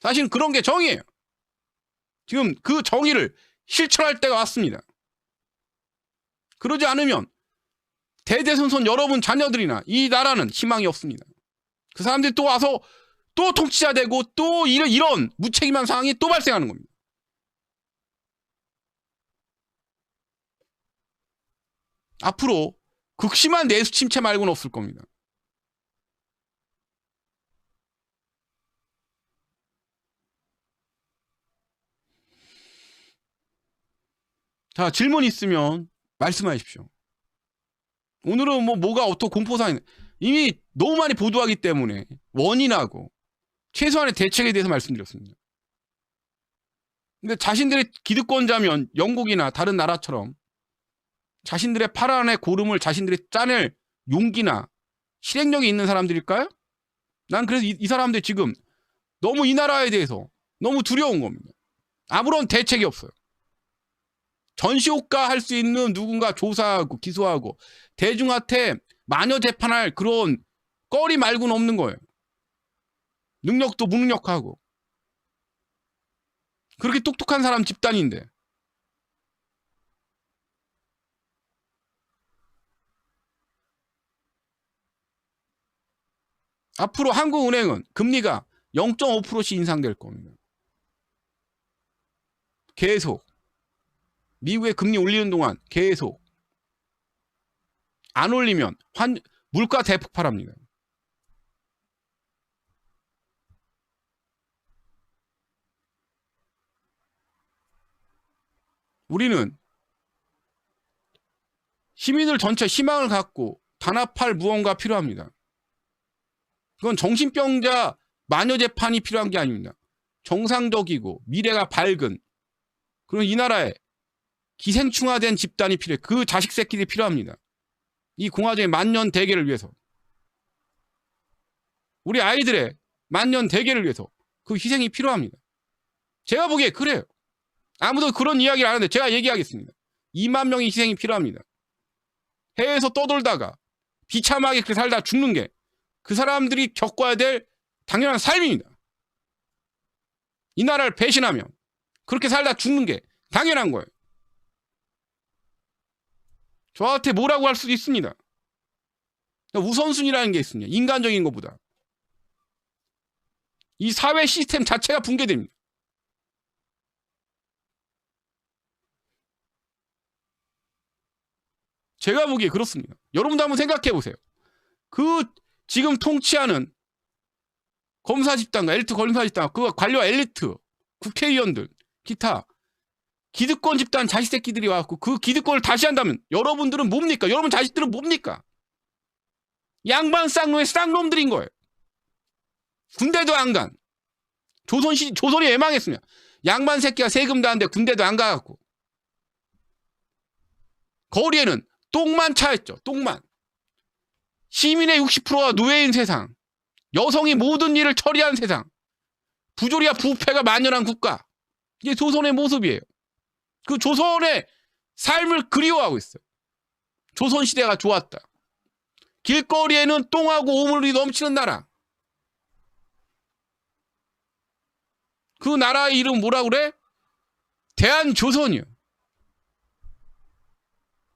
사실은 그런 게 정의예요. 지금 그 정의를 실천할 때가 왔습니다. 그러지 않으면 대대손손 여러분 자녀들이나 이 나라는 희망이 없습니다. 그 사람들이 또 와서 또 통치자 되고 또 이런 무책임한 상황이 또 발생하는 겁니다. 앞으로 극심한 내수 침체 말고는 없을 겁니다. 자, 질문 있으면 말씀하십시오. 오늘은 뭐가 어떤 공포사항이 이미 너무 많이 보도하기 때문에 원인하고 최소한의 대책에 대해서 말씀드렸습니다. 근데 자신들의 기득권자면 영국이나 다른 나라처럼 자신들의 팔 안의 고름을 자신들이 짜낼 용기나 실행력이 있는 사람들일까요? 난 그래서 이 사람들 지금 너무 이 나라에 대해서 너무 두려운 겁니다. 아무런 대책이 없어요. 전시효과 할 수 있는 누군가 조사하고 기소하고 대중한테 마녀 재판할 그런 거리 말고는 없는 거예요. 능력도 무능력하고. 그렇게 똑똑한 사람 집단인데. 앞으로 한국은행은 금리가 0.5%씩 인상될 겁니다. 계속. 미국의 금리 올리는 동안 계속. 안 올리면 물가 대폭발합니다. 우리는 시민들 전체 희망을 갖고 단합할 무언가 필요합니다. 그건 정신병자 마녀 재판이 필요한 게 아닙니다. 정상적이고 미래가 밝은 그런 이 나라에 기생충화된 집단이 필요해. 그 자식 새끼들이 필요합니다. 이 공화정의 만년 대계를 위해서. 우리 아이들의 만년 대계를 위해서 그 희생이 필요합니다. 제가 보기에 그래요. 아무도 그런 이야기를 안 하는데 제가 얘기하겠습니다. 2만 명의 희생이 필요합니다. 해외에서 떠돌다가 비참하게 그렇게 살다 죽는 게 그 사람들이 겪어야 될 당연한 삶입니다. 이 나라를 배신하면 그렇게 살다 죽는 게 당연한 거예요. 저한테 뭐라고 할 수도 있습니다. 우선순위라는 게 있습니다. 인간적인 것보다. 이 사회 시스템 자체가 붕괴됩니다. 제가 보기에 그렇습니다. 여러분도 한번 생각해 보세요. 그 지금 통치하는 검사 집단과 엘리트 검사 집단, 그 관료 엘리트, 국회의원들, 기타 기득권 집단 자식 새끼들이 와갖고 그 기득권을 다시 한다면 여러분들은 뭡니까? 여러분 자식들은 뭡니까? 양반 쌍놈의 쌍놈들인 거예요. 군대도 안 간. 조선이 애망했으면 양반 새끼가 세금도 안 돼 군대도 안 가갖고 거리에는 똥만 차있죠. 똥만. 시민의 60%가 노예인 세상. 여성이 모든 일을 처리하는 세상. 부조리와 부패가 만연한 국가. 이게 조선의 모습이에요. 그 조선의 삶을 그리워하고 있어요. 조선시대가 좋았다. 길거리에는 똥하고 오물이 넘치는 나라. 그 나라의 이름 뭐라 그래? 대한조선이요.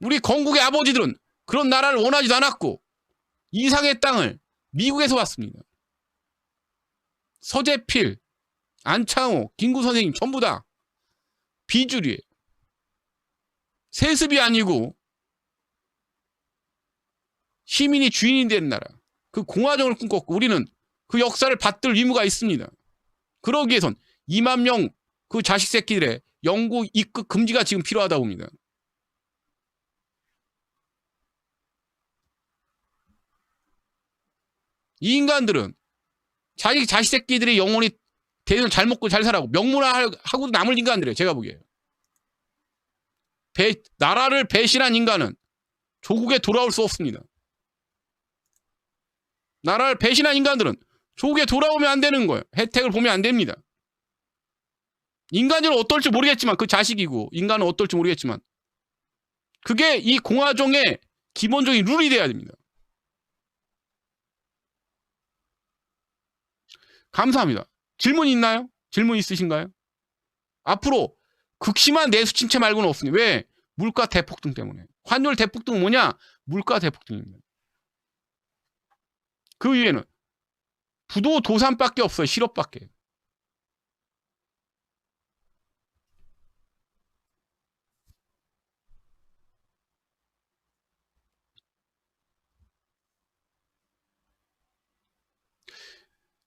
우리 건국의 아버지들은 그런 나라를 원하지도 않았고 이상의 땅을 미국에서 왔습니다. 서재필, 안창호, 김구 선생님 전부 다 비주류예요. 세습이 아니고 시민이 주인이 되는 나라. 그 공화정을 꿈꿨고 우리는 그 역사를 받들 의무가 있습니다. 그러기 위해선 2만 명 그 자식 새끼들의 영구 입국 금지가 지금 필요하다고 봅니다. 이 인간들은 자식 새끼들이 영원히 대선 잘 먹고 잘 살라고 명문화하고도 남을 인간들이에요. 제가 보기에. 나라를 배신한 인간은 조국에 돌아올 수 없습니다. 나라를 배신한 인간들은 조국에 돌아오면 안 되는 거예요. 혜택을 보면 안 됩니다. 인간은 어떨지 모르겠지만 그 자식이고 인간은 어떨지 모르겠지만 그게 이 공화정의 기본적인 룰이 돼야 됩니다. 감사합니다. 질문 있나요? 질문 있으신가요? 앞으로 극심한 내수 침체 말고는 없습니다. 왜? 물가 대폭등 때문에. 환율 대폭등은 뭐냐? 물가 대폭등입니다. 그 위에는 부도 도산밖에 없어요. 실업밖에.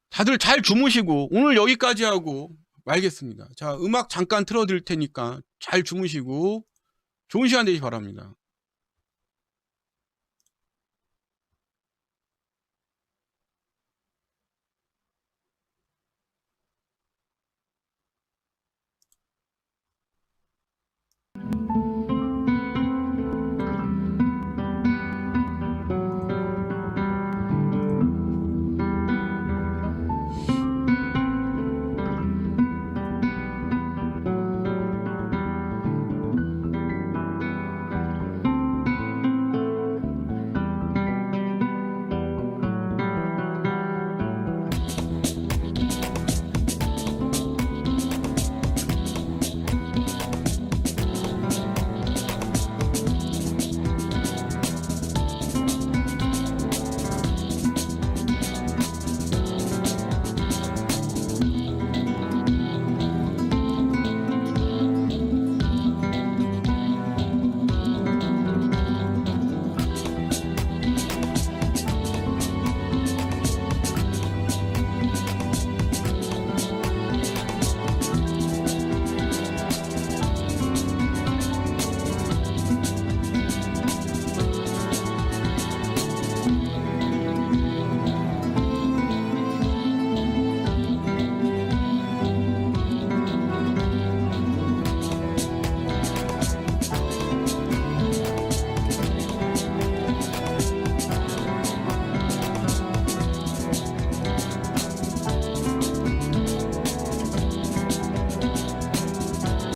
다들 잘 주무시고 오늘 여기까지 하고 말겠습니다. 자, 음악 잠깐 틀어드릴 테니까 잘 주무시고 좋은 시간 되시기 바랍니다.